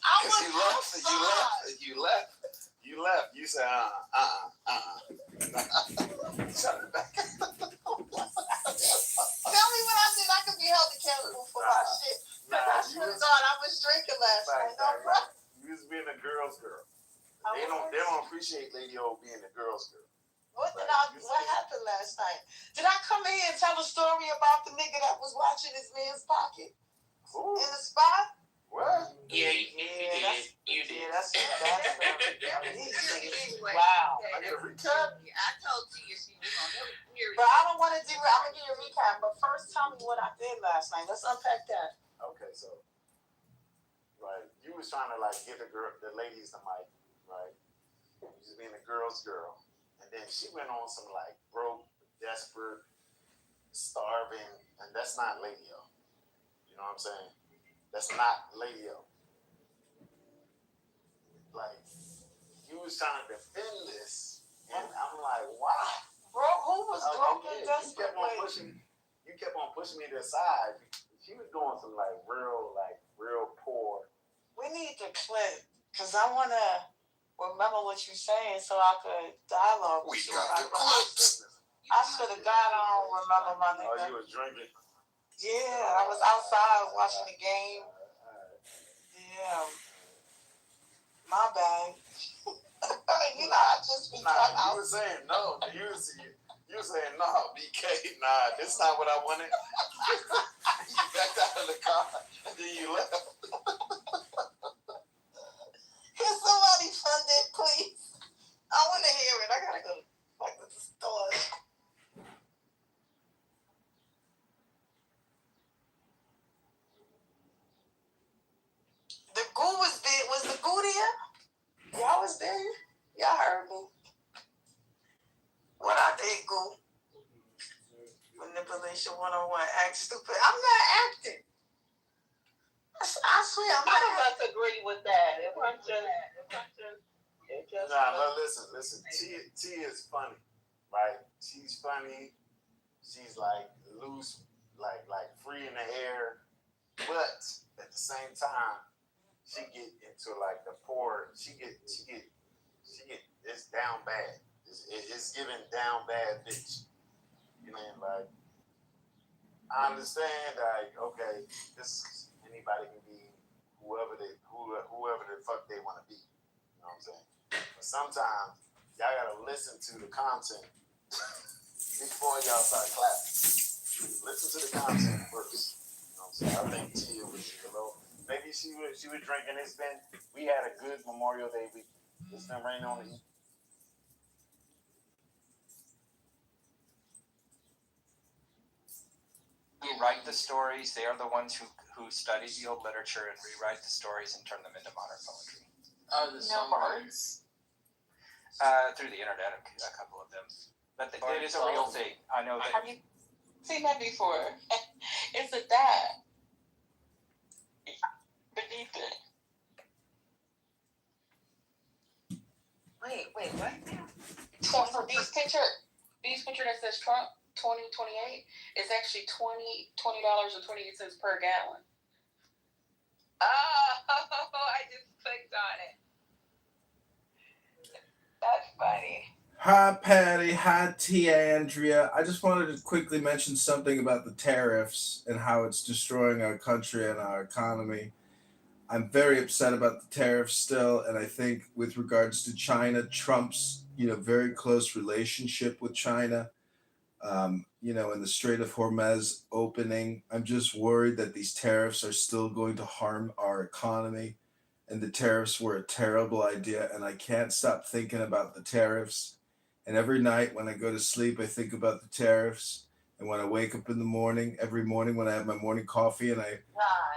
I was outside. You left. You said, Shut it back. Tell me what I did. I could be held accountable for my shit. Nah, you drinking last night. Like, you was being a girl's girl. They don't appreciate Lady O being a girl's girl. What happened last night? Did I come in and tell a story about the nigga that was watching his man's pocket in the spot? What? Yeah, you did. Yeah, that's wow. I get a recap? I told Tia she was on it. But I don't want to do it. I'm going to give you a recap. But first, tell me what I did last night. Let's unpack that. Okay, so, right, you was trying to, like, give the ladies the mic, right? You just being a girl's girl. And then she went on some, like, broke, desperate, starving, and that's not Lady O. You know what I'm saying? That's not Lady O. Like, you was trying to defend this, and I'm like, wow. Bro, who was broke and desperate? You kept on pushing me to the side. She was going some, like, real poor. We need the clip, because I want to remember what you're saying so I could dialogue with you. got the clips. I should have got on, remember my nigga. Oh, you was drinking? Yeah, I was outside watching the game. Yeah. My bad. You know, I just be Nah, you were saying no. You were saying no, BK. Nah, this is not what I wanted. You backed out of the car and then you left. Can somebody fund it, please? I want to hear it. I gotta go back to the store. The goo was there. Was the goo there? Y'all was there? Y'all heard me. What I did, goo? Manipulation 101. Act stupid. I'm not acting. I swear, I'm not. I don't have to agree with that. It wasn't just. Nah, but listen. T is funny, right? She's funny. She's like loose, like free in the air, but at the same time, she get into like the poor. She get. It's down bad. It's giving down bad bitch. You know, like I understand. Like okay, this anybody can be whoever the fuck they want to be. You know what I'm saying? But sometimes y'all gotta listen to the content before y'all start clapping. Listen to the content first. You know what I'm saying? I think Tia was a little. Maybe she was drinking. We had a good Memorial Day week. It's been raining on the. Who write the stories? They are the ones who study the old literature and rewrite the stories and turn them into modern poetry. The songbirds. Through the internet, a couple of them. But it is a real thing. I know that. Have you seen that before? It's a dad beneath it. Wait, what? So for these picture that says Trump 2028, it's actually $20.28 per gallon. Oh, I just clicked on it. That's funny. Hi, Patty. Hi, Tia, Andrea. I just wanted to quickly mention something about the tariffs and how it's destroying our country and our economy. I'm very upset about the tariffs still, and I think with regards to China, Trump's very close relationship with China, in the Strait of Hormuz opening, I'm just worried that these tariffs are still going to harm our economy, and the tariffs were a terrible idea, and I can't stop thinking about the tariffs. And every night when I go to sleep, I think about the tariffs. And when I wake up in the morning, every morning when I have my morning coffee and I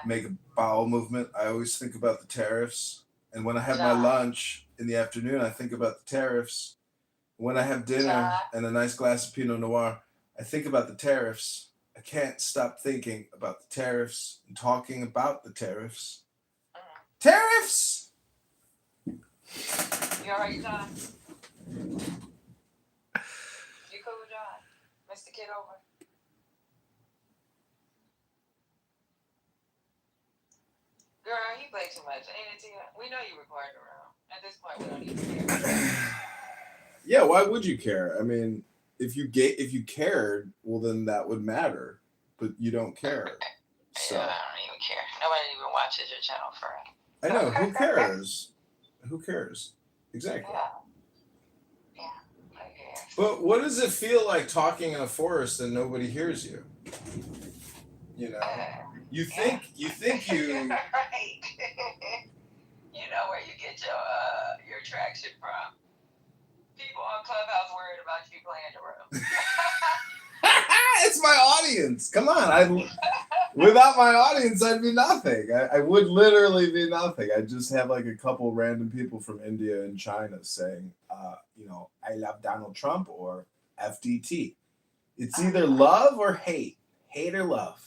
make a bowel movement, I always think about the tariffs. And when I have my lunch in the afternoon, I think about the tariffs. When I have dinner and a nice glass of Pinot Noir, I think about the tariffs. I can't stop thinking about the tariffs and talking about the tariffs. Tariffs! You alright, John? You cool, John? Mr. Kitover? Girl, you play too much, ain't it, Tia? We know you recorded around. At this point, we don't even care. Yeah, why would you care? I mean, if you cared, well, then that would matter. But you don't care. So Yeah, I don't even care. Nobody even watches your channel for it. I know, who cares? Who cares? Exactly. Yeah. Okay. But what does it feel like talking in a forest and nobody hears you? You know, you think you Right. You know where you get your traction from. People on Clubhouse worried about you playing the room. it's my audience. Come on, without my audience, I'd be nothing. I would literally be nothing. I'd just have like a couple random people from India and China saying, I love Donald Trump or FDT. It's either love or hate or love.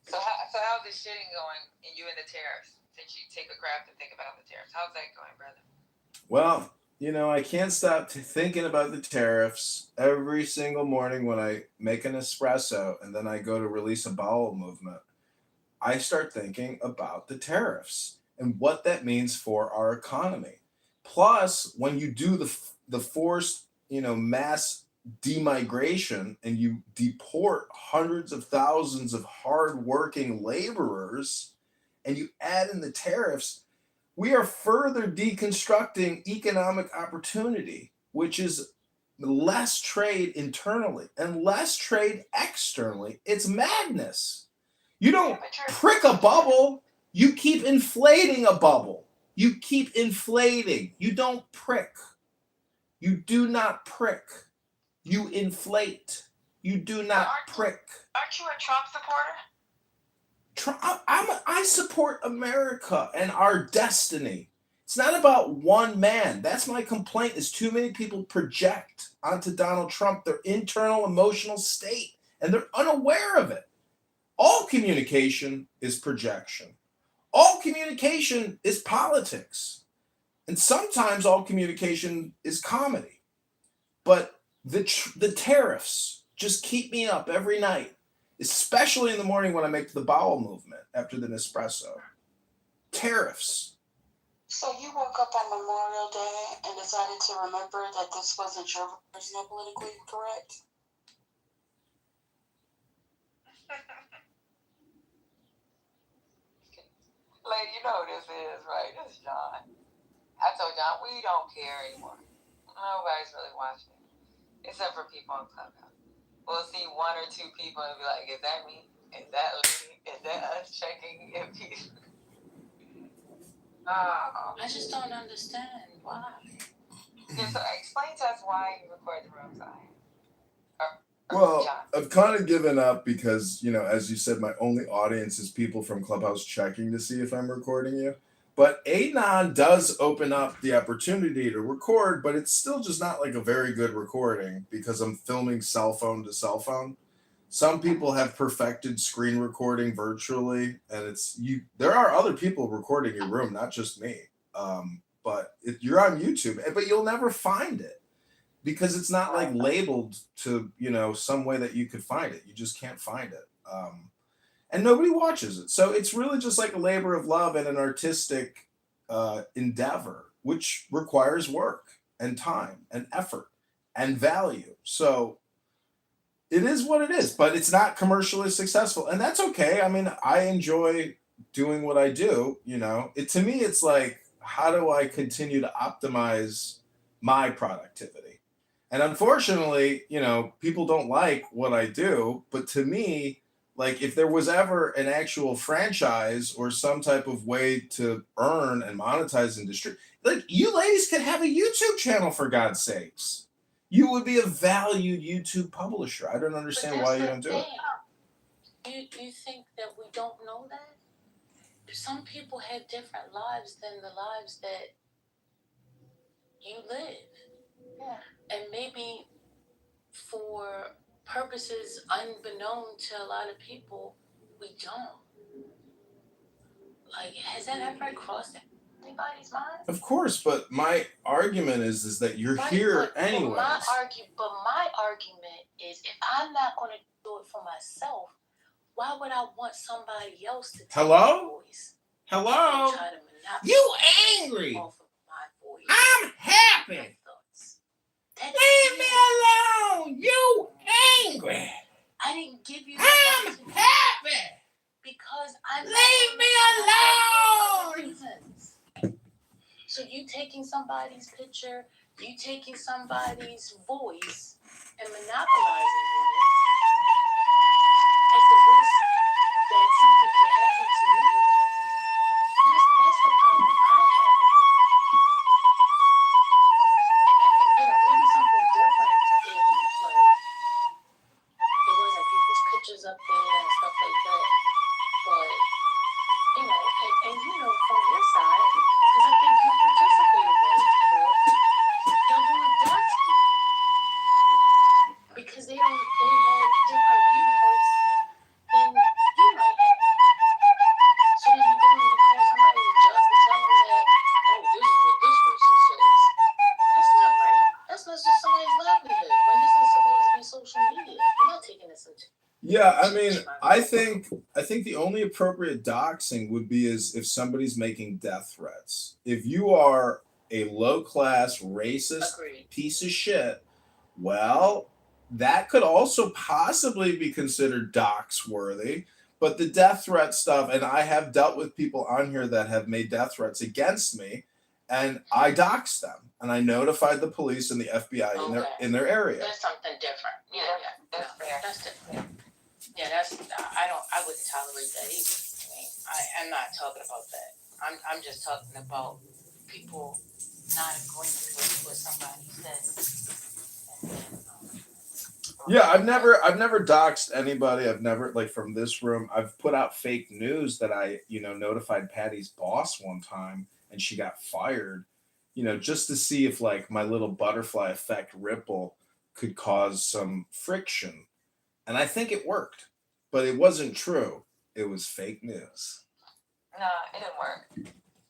So how's this shitting going in you and the tariffs? Since you take a crap to think about the tariffs, how's that going, brother? Well, I can't stop thinking about the tariffs every single morning when I make an espresso and then I go to release a bowel movement. I start thinking about the tariffs and what that means for our economy. Plus, when you do the forced, mass demigration and you deport hundreds of thousands of hardworking laborers and you add in the tariffs, we are further deconstructing economic opportunity, which is less trade internally and less trade externally. It's madness. You don't prick a bubble, you keep inflating a bubble. You keep inflating. You don't prick. You do not prick. You inflate. You do not prick. Aren't you a Trump supporter? I support America and our destiny. It's not about one man. That's my complaint, is too many people project onto Donald Trump their internal emotional state, and they're unaware of it. All communication is projection. All communication is politics. And sometimes all communication is comedy. But the tariffs just keep me up every night, especially in the morning when I make the bowel movement after the Nespresso. Tariffs. So you woke up on Memorial Day and decided to remember that this wasn't your version of politically correct? Lady, you know who this is, right? This is John. I told John, we don't care anymore. Nobody's really watching it, except for people on Clubhouse. We'll see one or two people and be like, is that me? Is that lady? Is that us checking if he's... I just don't understand why. Yeah, so explain to us why you record the room sign. Well, I've kind of given up because, as you said, my only audience is people from Clubhouse checking to see if I'm recording you. But Anon does open up the opportunity to record, but it's still just not like a very good recording because I'm filming cell phone to cell phone. Some people have perfected screen recording virtually, and there are other people recording your room, not just me. But you're on YouTube, but you'll never find it because it's not like labeled to, some way that you could find it. You just can't find it. And nobody watches it. So it's really just like a labor of love and an artistic endeavor, which requires work and time and effort and value. So it is what it is, but it's not commercially successful. And that's okay. I mean, I enjoy doing what I do, To me, it's like, how do I continue to optimize my productivity? And unfortunately, people don't like what I do, but to me, like if there was ever an actual franchise or some type of way to earn and monetize and distribute, like you ladies could have a YouTube channel, for God's sakes. You would be a valued YouTube publisher. I don't understand why you don't do it. You think that we don't know that? Some people have different lives than the lives that you live. Yeah. And maybe for purposes unbeknown to a lot of people, we don't. Like, has that ever crossed anybody's mind? Of course, but my argument is that you're here anyways. But my argument is, if I'm not going to do it for myself, why would I want somebody else to take my voice? Hello? Try to monopolize You angry? off of my voice. I'm happy. Leave me alone. You angry? I didn't give you. I'm happy. Leave me alone! So you taking somebody's picture, you taking somebody's voice and monopolizing on it at the risk that something could happen to me. That's the problem I have. And, it'd be something different if like it wasn't people's pictures up there and stuff like that. But and from your side, because I think you participated in it before, y'all going to dox people because they have different viewpoints than you might have. So then you go and you call somebody to judge and tell them that, oh, this is what this person says. That's not right. That's not just somebody's livelihood. When this is supposed to be social media, I'm not taking this into. Yeah, I mean, I think the only appropriate doxing would be is if somebody's making death threats. If you are a low-class racist piece of shit, well, that could also possibly be considered dox worthy. But the death threat stuff, and I have dealt with people on here that have made death threats against me, and I doxed them, and I notified the police and the FBI in their area. That's something different. Yeah, that's fair. That's different. Yeah, I wouldn't tolerate that either. I mean, I'm not talking about that. I'm just talking about people not agreeing with what somebody says. Yeah, I've never doxed anybody. I've never, like, from this room, I've put out fake news that I, notified Patty's boss one time and she got fired, just to see if like my little butterfly effect ripple could cause some friction. And I think it worked, but it wasn't true. It was fake news. No, it didn't work.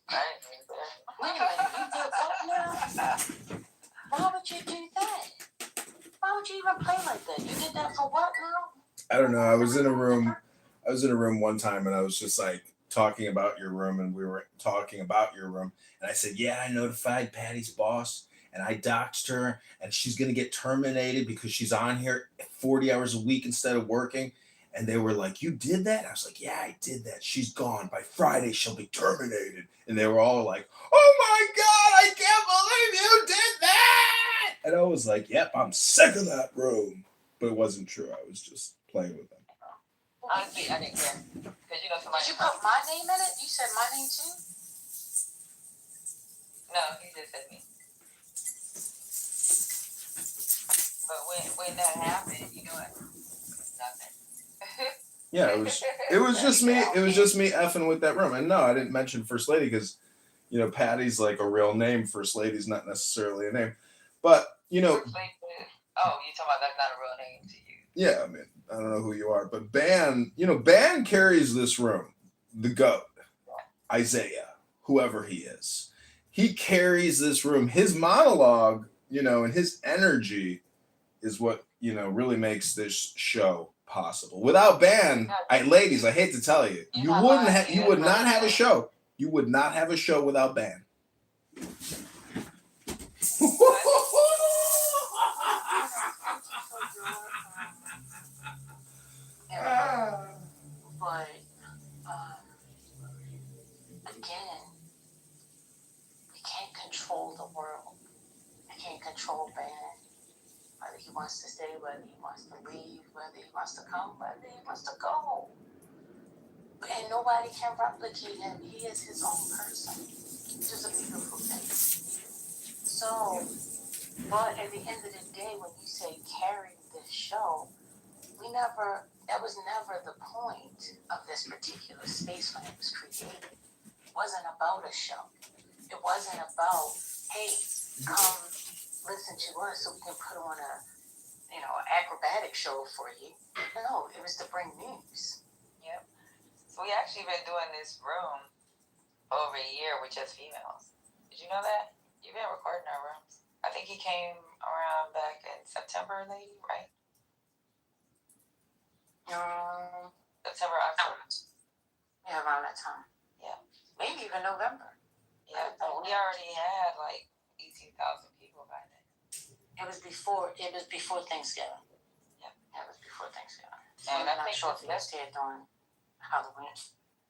I didn't think that. Wait a minute, you did what now? Why would you do that? Why would you even play like that? You did that for what now? I don't know. I was in a room one time and I was just like talking about your room, and we were talking about your room, and I said, yeah, I notified Patty's boss and I doxed her and she's going to get terminated because she's on here 40 hours a week instead of working. And they were like, you did that? I was like, yeah, I did that. She's gone. By Friday, she'll be terminated. And they were all like, oh my God, I can't believe you did that. And I was like, yep, I'm sick of that room. But it wasn't true. I was just playing with them. Honestly, I didn't care. Because somebody. Did you put my name in it? You said my name too? No, he just said me. But when that happened, you know what? Nothing. Yeah, it was just me. It was just me effing with that room. And no, I didn't mention First Lady because, Patty's like a real name. First Lady's not necessarily a name. But, Oh, you talking about that's not a real name to you. Yeah, I mean, I don't know who you are. But Ban carries this room. The GOAT. Isaiah. Whoever he is. He carries this room. His monologue, and his energy is what, really makes this show possible. Without Ban, ladies, I hate to tell you, you would not have a show. You would not have a show without Ban. But again, we can't control the world. I can't control Ben. Whether he wants to stay, whether he wants to leave, whether he wants to come, whether he wants to go. And nobody can replicate him. He is his own person, which is a beautiful thing. So, but at the end of the day, when you say carry this show, that was never the point of this particular space when it was created. It wasn't about a show. It wasn't about, hey, come listen to us so we can put on a, acrobatic show for you. No, it was to bring news. Yep. So we actually been doing this room over a year with just females. Did you know that? You've been recording our rooms. I think he came around back in September, lady, right? September, October. Yeah, around that time. Yeah. Maybe even November. Yeah, but we already had like 18,000 people by then. It was before Thanksgiving. Yeah. It was before Thanksgiving. And I'm not sure if he was here during Halloween.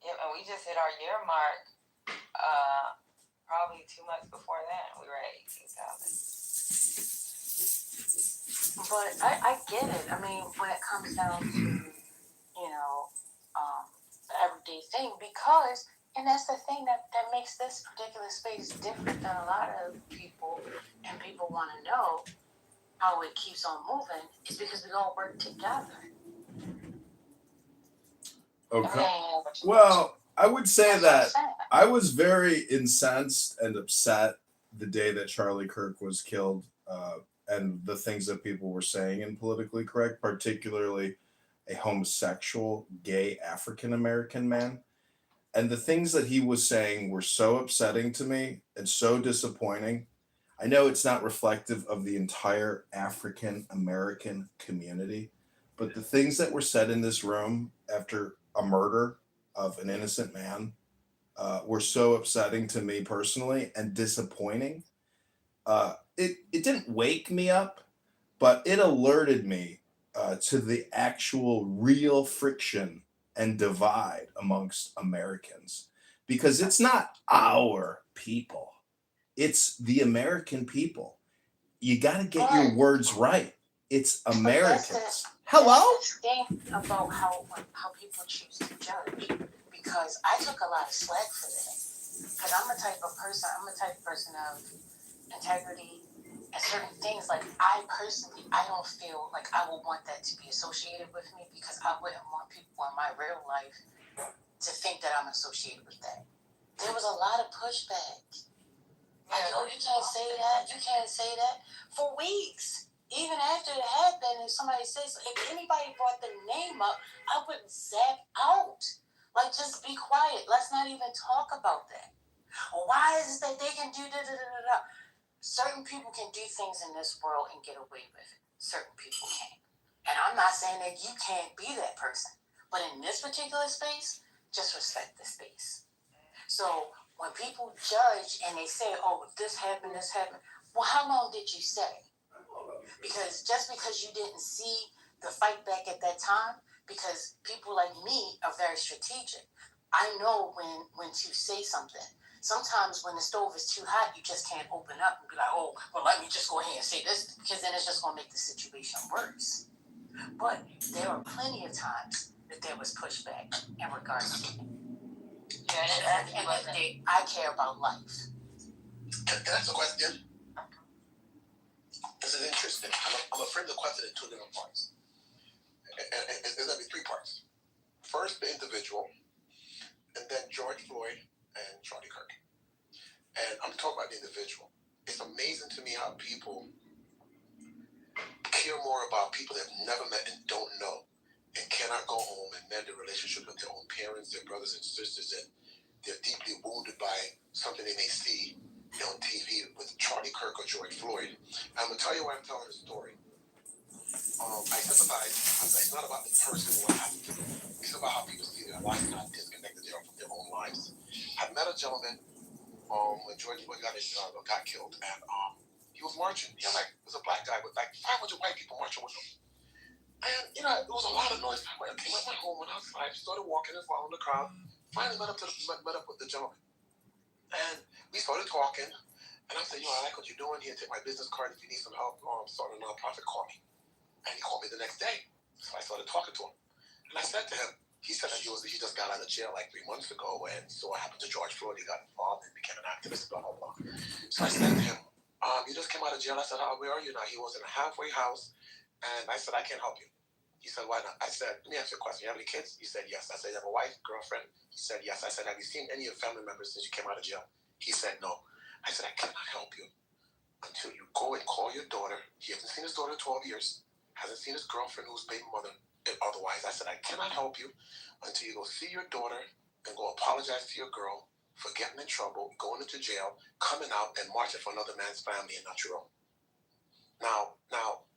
Yeah, and we just hit our year mark. Probably 2 months before that, we were at 18,000. But I get it. I mean, when it comes down to, you know, the everyday thing, because, and that's the thing that makes this particular space different than a lot of people, and people want to know how it keeps on moving, is because we all work together. Okay. Well, I would say that I was very incensed and upset the day that Charlie Kirk was killed, and the things that people were saying in Politically Correct, particularly a homosexual, gay African American man. And the things that he was saying were so upsetting to me and so disappointing. I know it's not reflective of the entire African American community, but the things that were said in this room after a murder of an innocent man were so upsetting to me personally and disappointing. It didn't wake me up, but it alerted me to the actual real friction and divide amongst Americans, because it's not our people, it's the American people. You got to get your words right. It's Americans. Hello? That's the thing about how people choose to judge, because I took a lot of slack for that. Because I'm the type of person of integrity and certain things. Like, I don't feel like I would want that to be associated with me, because I wouldn't want people in my real life to think that I'm associated with that. There was a lot of pushback. Like, oh, you can't say that. You can't say that. For weeks. Even after it happened, if somebody says, if anybody brought the name up, I would zap out. Like, just be quiet. Let's not even talk about that. Why is it that they can do da-da-da-da-da? Certain people can do things in this world and get away with it. Certain people can't. And I'm not saying that you can't be that person. But in this particular space, just respect the space. So when people judge and they say, oh, this happened, well, how long did you say? Because just because you didn't see the fight back at that time, because people like me are very strategic. I know when to say something. Sometimes when the stove is too hot, you just can't open up and be like, oh, well, let me just go ahead and say this, because then it's just going to make the situation worse. But there are plenty of times that there was pushback in regards to it. Yeah, and I care about life. Can I ask a question? This is interesting. I'm going to frame the question in two different parts. And it's going to be three parts. First, the individual, and then George Floyd and Charlie Kirk. And I'm talking about the individual. It's amazing to me how people care more about people they've never met and don't know, and cannot go home and mend their relationship with their own parents, their brothers and sisters, and they're deeply wounded by something they may see on TV with Charlie Kirk or George Floyd. I'm going to tell you why I'm telling this story. I sympathize. It's not about the person or what happened to them. It's about how people see their lives, not disconnected from their own lives. I met a gentleman when George Floyd got killed, and he was marching. He was a black guy with like 500 white people marching with him. And, it was a lot of noise. I went home, went outside, started walking and following the crowd. Finally met up with the gentleman. And we started talking. And I said, I like what you're doing here. Take my business card. If you need some help starting a nonprofit, call me. And he called me the next day. So I started talking to him. And I said to him, he said that he just got out of jail like 3 months ago. And so what happened to George Floyd? He got involved and became an activist, blah, blah, blah. So I said to him, you just came out of jail. I said, where are you now? He was in a halfway house. And I said, I can't help you. He said, why not? I said, let me ask you a question. You have any kids? He said, yes. I said, you have a wife, girlfriend? He said, yes. I said, have you seen any of your family members since you came out of jail? He said, no. I said, I cannot help you until you go and call your daughter. He hasn't seen his daughter in 12 years. Hasn't seen his girlfriend who's baby mother. Otherwise, I said, I cannot help you until you go see your daughter and go apologize to your girl for getting in trouble, going into jail, coming out and marching for another man's family and not your own. Now,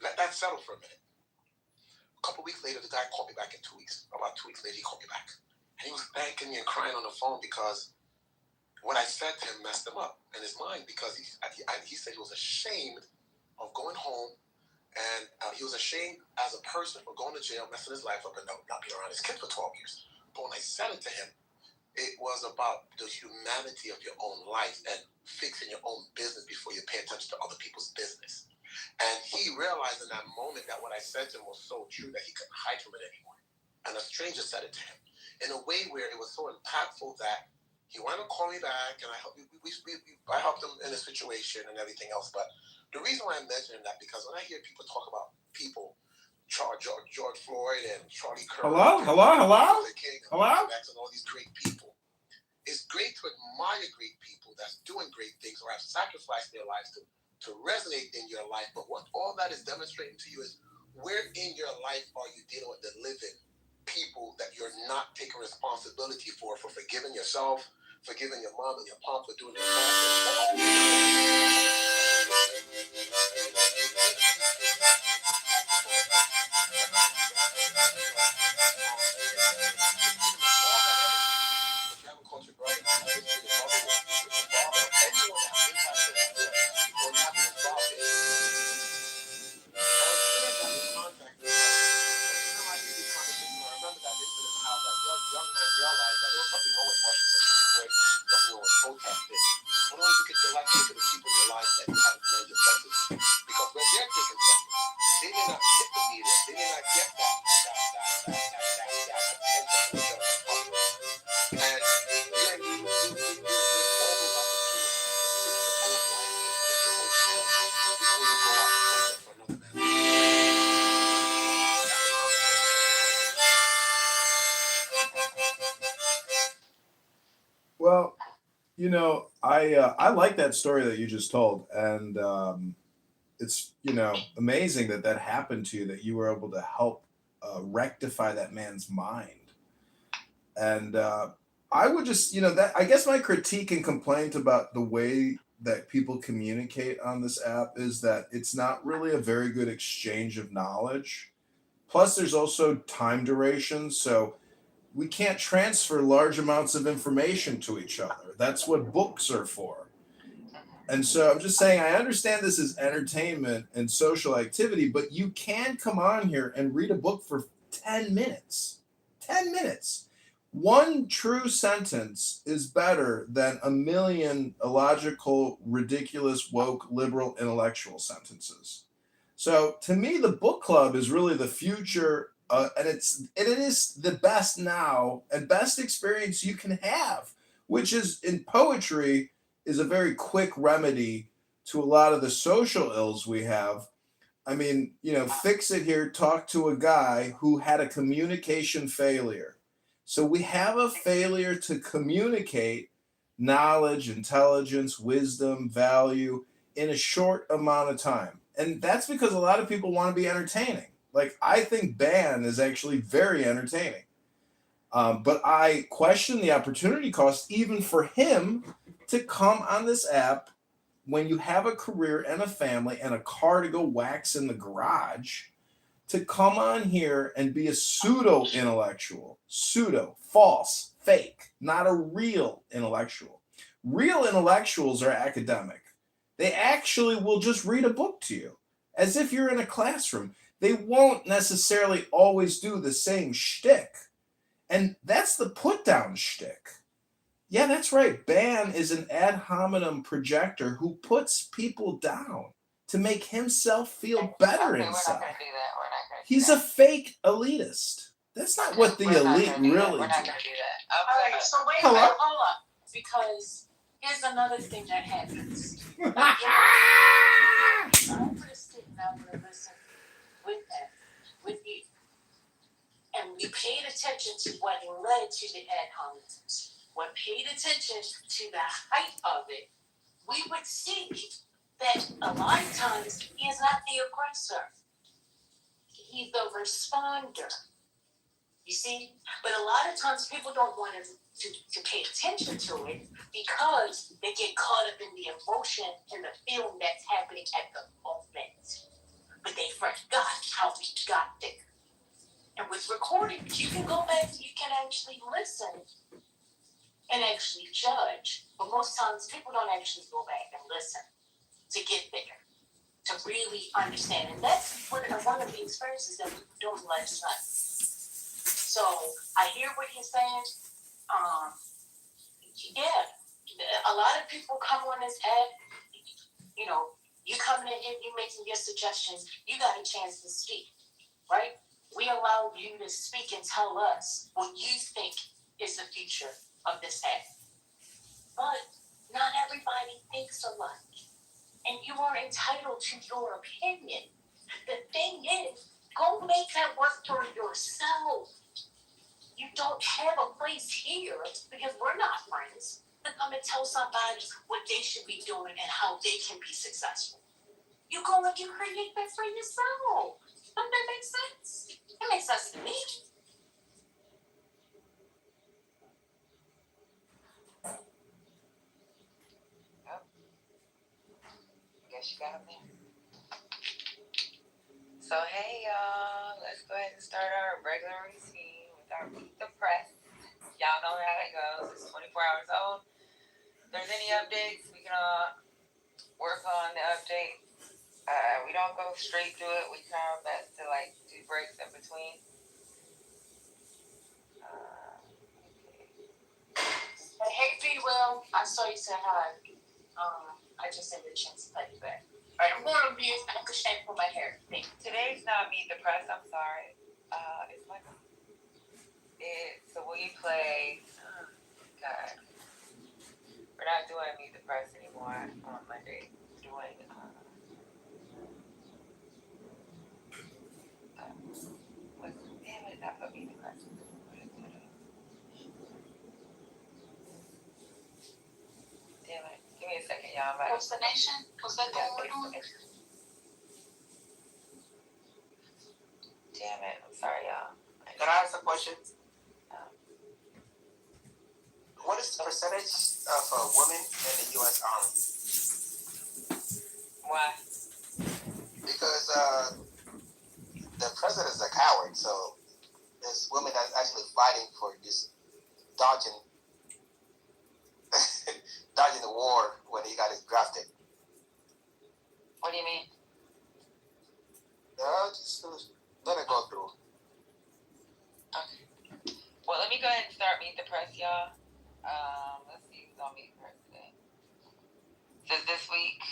let that settle for a minute. A couple weeks later, the guy called me back in 2 weeks. About 2 weeks later, he called me back. And he was thanking me and crying on the phone because what I said to him messed him up in his mind, because he said he was ashamed of going home, and he was ashamed as a person for going to jail, messing his life up, and not being around his kids for 12 years. But when I said it to him, It was about the humanity of your own life and fixing your own business before you pay attention to other people's business. And he realized in that moment that what I said to him was so true that he couldn't hide from it anymore. And a stranger said it to him in a way where it was so impactful that he wanted to call me back, and I helped him in a situation and everything else. But the reason why I'm mentioning that, because when I hear people talk about people, George Floyd and Charlie Kirk, Hello? and King and and all these great people, it's great to admire great people that's doing great things or have sacrificed their lives to resonate in your life. But what all that is demonstrating to you is where in your life are you dealing with the living people that you're not taking responsibility for forgiving yourself, forgiving your mom and your pop for doing their Well, you know, I like that story that you just told, and it's amazing that that happened to you, that you were able to help rectify that man's mind. And I would just that I guess my critique and complaint about the way that people communicate on this app is that it's not really a very good exchange of knowledge. Plus, there's also time duration, so we can't transfer large amounts of information to each other. That's what books are for. And so I'm just saying, I understand this is entertainment and social activity, but you can come on here and read a book for 10 minutes. 10 minutes. One true sentence is better than a million illogical, ridiculous, woke, liberal, intellectual sentences. So to me, the book club is really the future, and it is the best now and best experience you can have, which is in poetry is a very quick remedy to a lot of the social ills we have. I mean, Fix It here talked to a guy who had a communication failure. So we have a failure to communicate knowledge, intelligence, wisdom, value in a short amount of time. And that's because a lot of people want to be entertaining. Like, I think Ban is actually very entertaining. But I question the opportunity cost even for him to come on this app when you have a career and a family and a car to go wax in the garage, to come on here and be a pseudo intellectual, false, fake, not a real intellectual. Real intellectuals are academic. They actually will just read a book to you as if you're in a classroom. They won't necessarily always do the same shtick. And that's the put down shtick. Yeah, that's right. Ban is an ad hominem projector who puts people down to make himself feel better inside. We're not going to do that. He's a fake elitist. That's not what the elite really do. We're not going to do that. All right, so wait, hold up. Because here's another thing that happens. I'm going to sit and I'm going to listen with you. And we paid attention to what led to the ad hominems. When paid attention to the height of it, we would see that a lot of times he is not the aggressor. He's the responder. You see? But a lot of times people don't want to pay attention to it because they get caught up in the emotion and the feeling that's happening at the moment. But they forgot how we got there. And with recordings, you can go back, you can actually listen and actually judge. But most times people don't actually go back and listen to get there, to really understand. And that's one of the experiences that we were doing last night. So I hear what he's saying. Yeah, a lot of people come on this app, you know, you coming in here, you making your suggestions, you got a chance to speak, right? We allow you to speak and tell us what you think is the future of this app. But not everybody thinks alike, and you are entitled to your opinion. The thing is, go make that work for yourself. You don't have a place here because we're not friends to come and tell somebody what they should be doing and how they can be successful. You go and you create that for yourself. Doesn't that make sense? It makes sense to me. Yep. Guess you got me. So hey y'all, let's go ahead and start our regular routine with our Meet the Press. Y'all know how that goes. It's 24 hours old. If there's any updates, we can work on the update. We don't go straight through it. We try our best to like do breaks in between. Hey B Will, I saw you say hi. I just didn't get a chance to tell you back. Alright, I'm going on mute. I have to shampoo my hair. Today's not Meet the Press, I'm sorry. It's like so will you play God. We're not doing Meet the Press anymore on Monday. We're doing damn it, not put Meet the Press. Damn it. Give me a second, y'all. What's the nation? What's that thing we're doing? Damn it. I'm sorry, y'all. Can I ask a question? What is the percentage of women in the U.S. Army? Why? Because the president is a coward, so there's women that's actually fighting for just dodging the war when he got drafted. What do you mean? Just let it go through. Okay. Well, let me go ahead and start Meet the Press, y'all. Let's see who's on Meet the Press today. Says this week.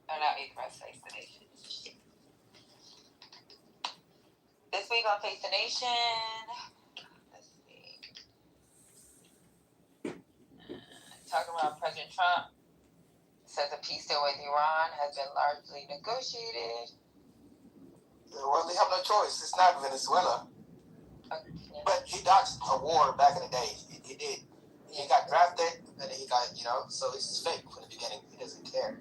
Or not Meet the Press, Face the Nation. This week on Face the Nation. Let's see. Talking about President Trump. Says a peace deal with Iran has been largely negotiated. Well, they have no choice. It's not Venezuela. Okay, yeah. But he dodged a war back in the day. He did. He got drafted, and then he got, so it's fake from the beginning. He doesn't care.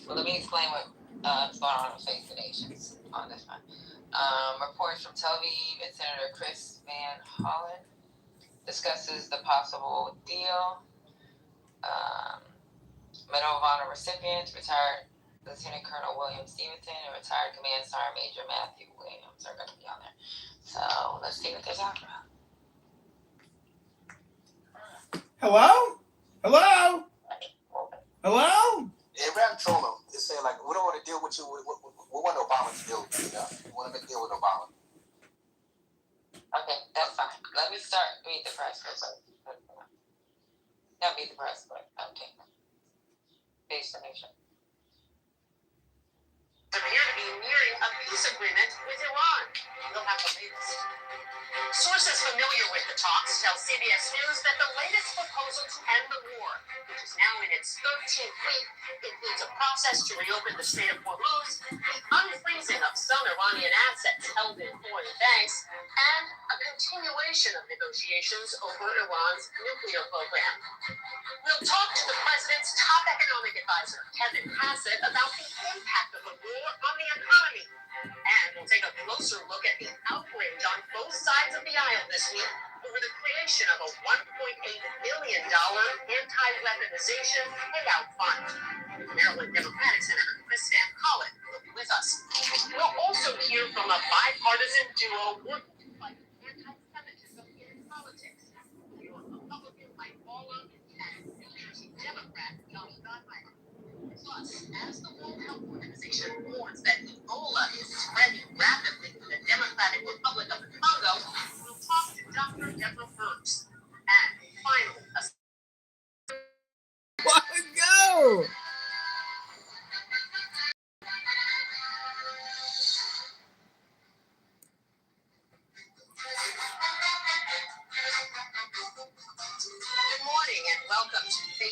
Well, let me explain what's going on with Face the Nations on this one. Reports from Tel Aviv and Senator Chris Van Hollen discusses the possible deal. Medal of Honor recipients, retired Lieutenant Colonel William Stevenson and retired Command Sergeant Major Matthew Williams are going to be on there. So let's see what they're talking about. Hello? Hello? Hello? Iran told him, they say, like, we don't want to deal with you. We want Obama to deal with you. We want to make a deal with Obama. Okay, that's fine. Let me start Meet the Press first. Not Meet the Press, but okay. Face the Nation. Appear to be nearing a peace agreement with Iran. You'll have the latest. Sources familiar with the talks tell CBS News that the latest proposal to end the war, which is now in its 13th week, includes a process to reopen the Strait of Hormuz, the unfreezing of some Iranian assets held in foreign banks, and a continuation of negotiations over Iran's nuclear program. We'll talk to the president's top economic advisor, Kevin Hassett, about the impact of the war on the economy. And we'll take a closer look at the outrage on both sides of the aisle this week over the creation of a $1.8 billion anti-weaponization payout fund. Maryland Democratic Senator Chris Van Hollen will be with us. We'll also hear from a bipartisan duo working to fight anti-Semitism in politics. New York Republican Mike Wallen and New Jersey Democrat John Steinmeier. Plus, as the World Health Organization warns that Ebola is spreading rapidly in the Democratic Republic of the Congo, we'll talk to Dr. Deborah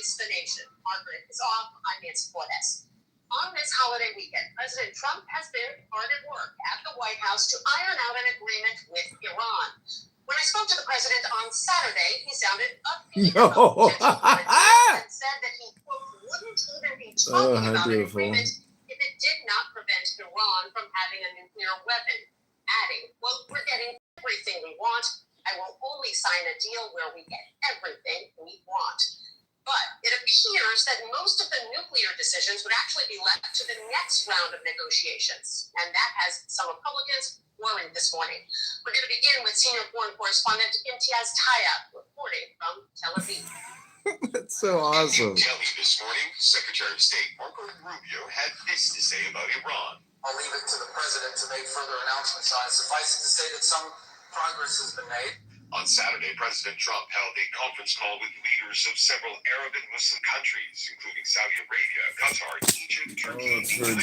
face the nation. Margaret is off. I'm Nancy Cordes. On this holiday weekend, President Trump has been hard at work at the White House to iron out an agreement with Iran. When I spoke to the president on Saturday, he sounded upbeat about potential for a deal and said that he, quote, wouldn't even be talking about an agreement if it did not prevent Iran from having a nuclear weapon. Adding, well, we're getting everything we want. I will only sign a deal where we get everything we want. But it appears that most of the nuclear decisions would actually be left to the next round of negotiations. And that has some Republicans worried this morning. We're going to begin with senior foreign correspondent Imtiaz Tayeb reporting from Tel Aviv. That's so awesome. In Delhi this morning, Secretary of State Marco Rubio had this to say about Iran. I'll leave it to the president to make further announcements on it. Suffice it to say that some progress has been made. On Saturday, President Trump held a conference call with leaders of several Arab and Muslim countries, including Saudi Arabia, Qatar, Egypt, Turkey, Oh,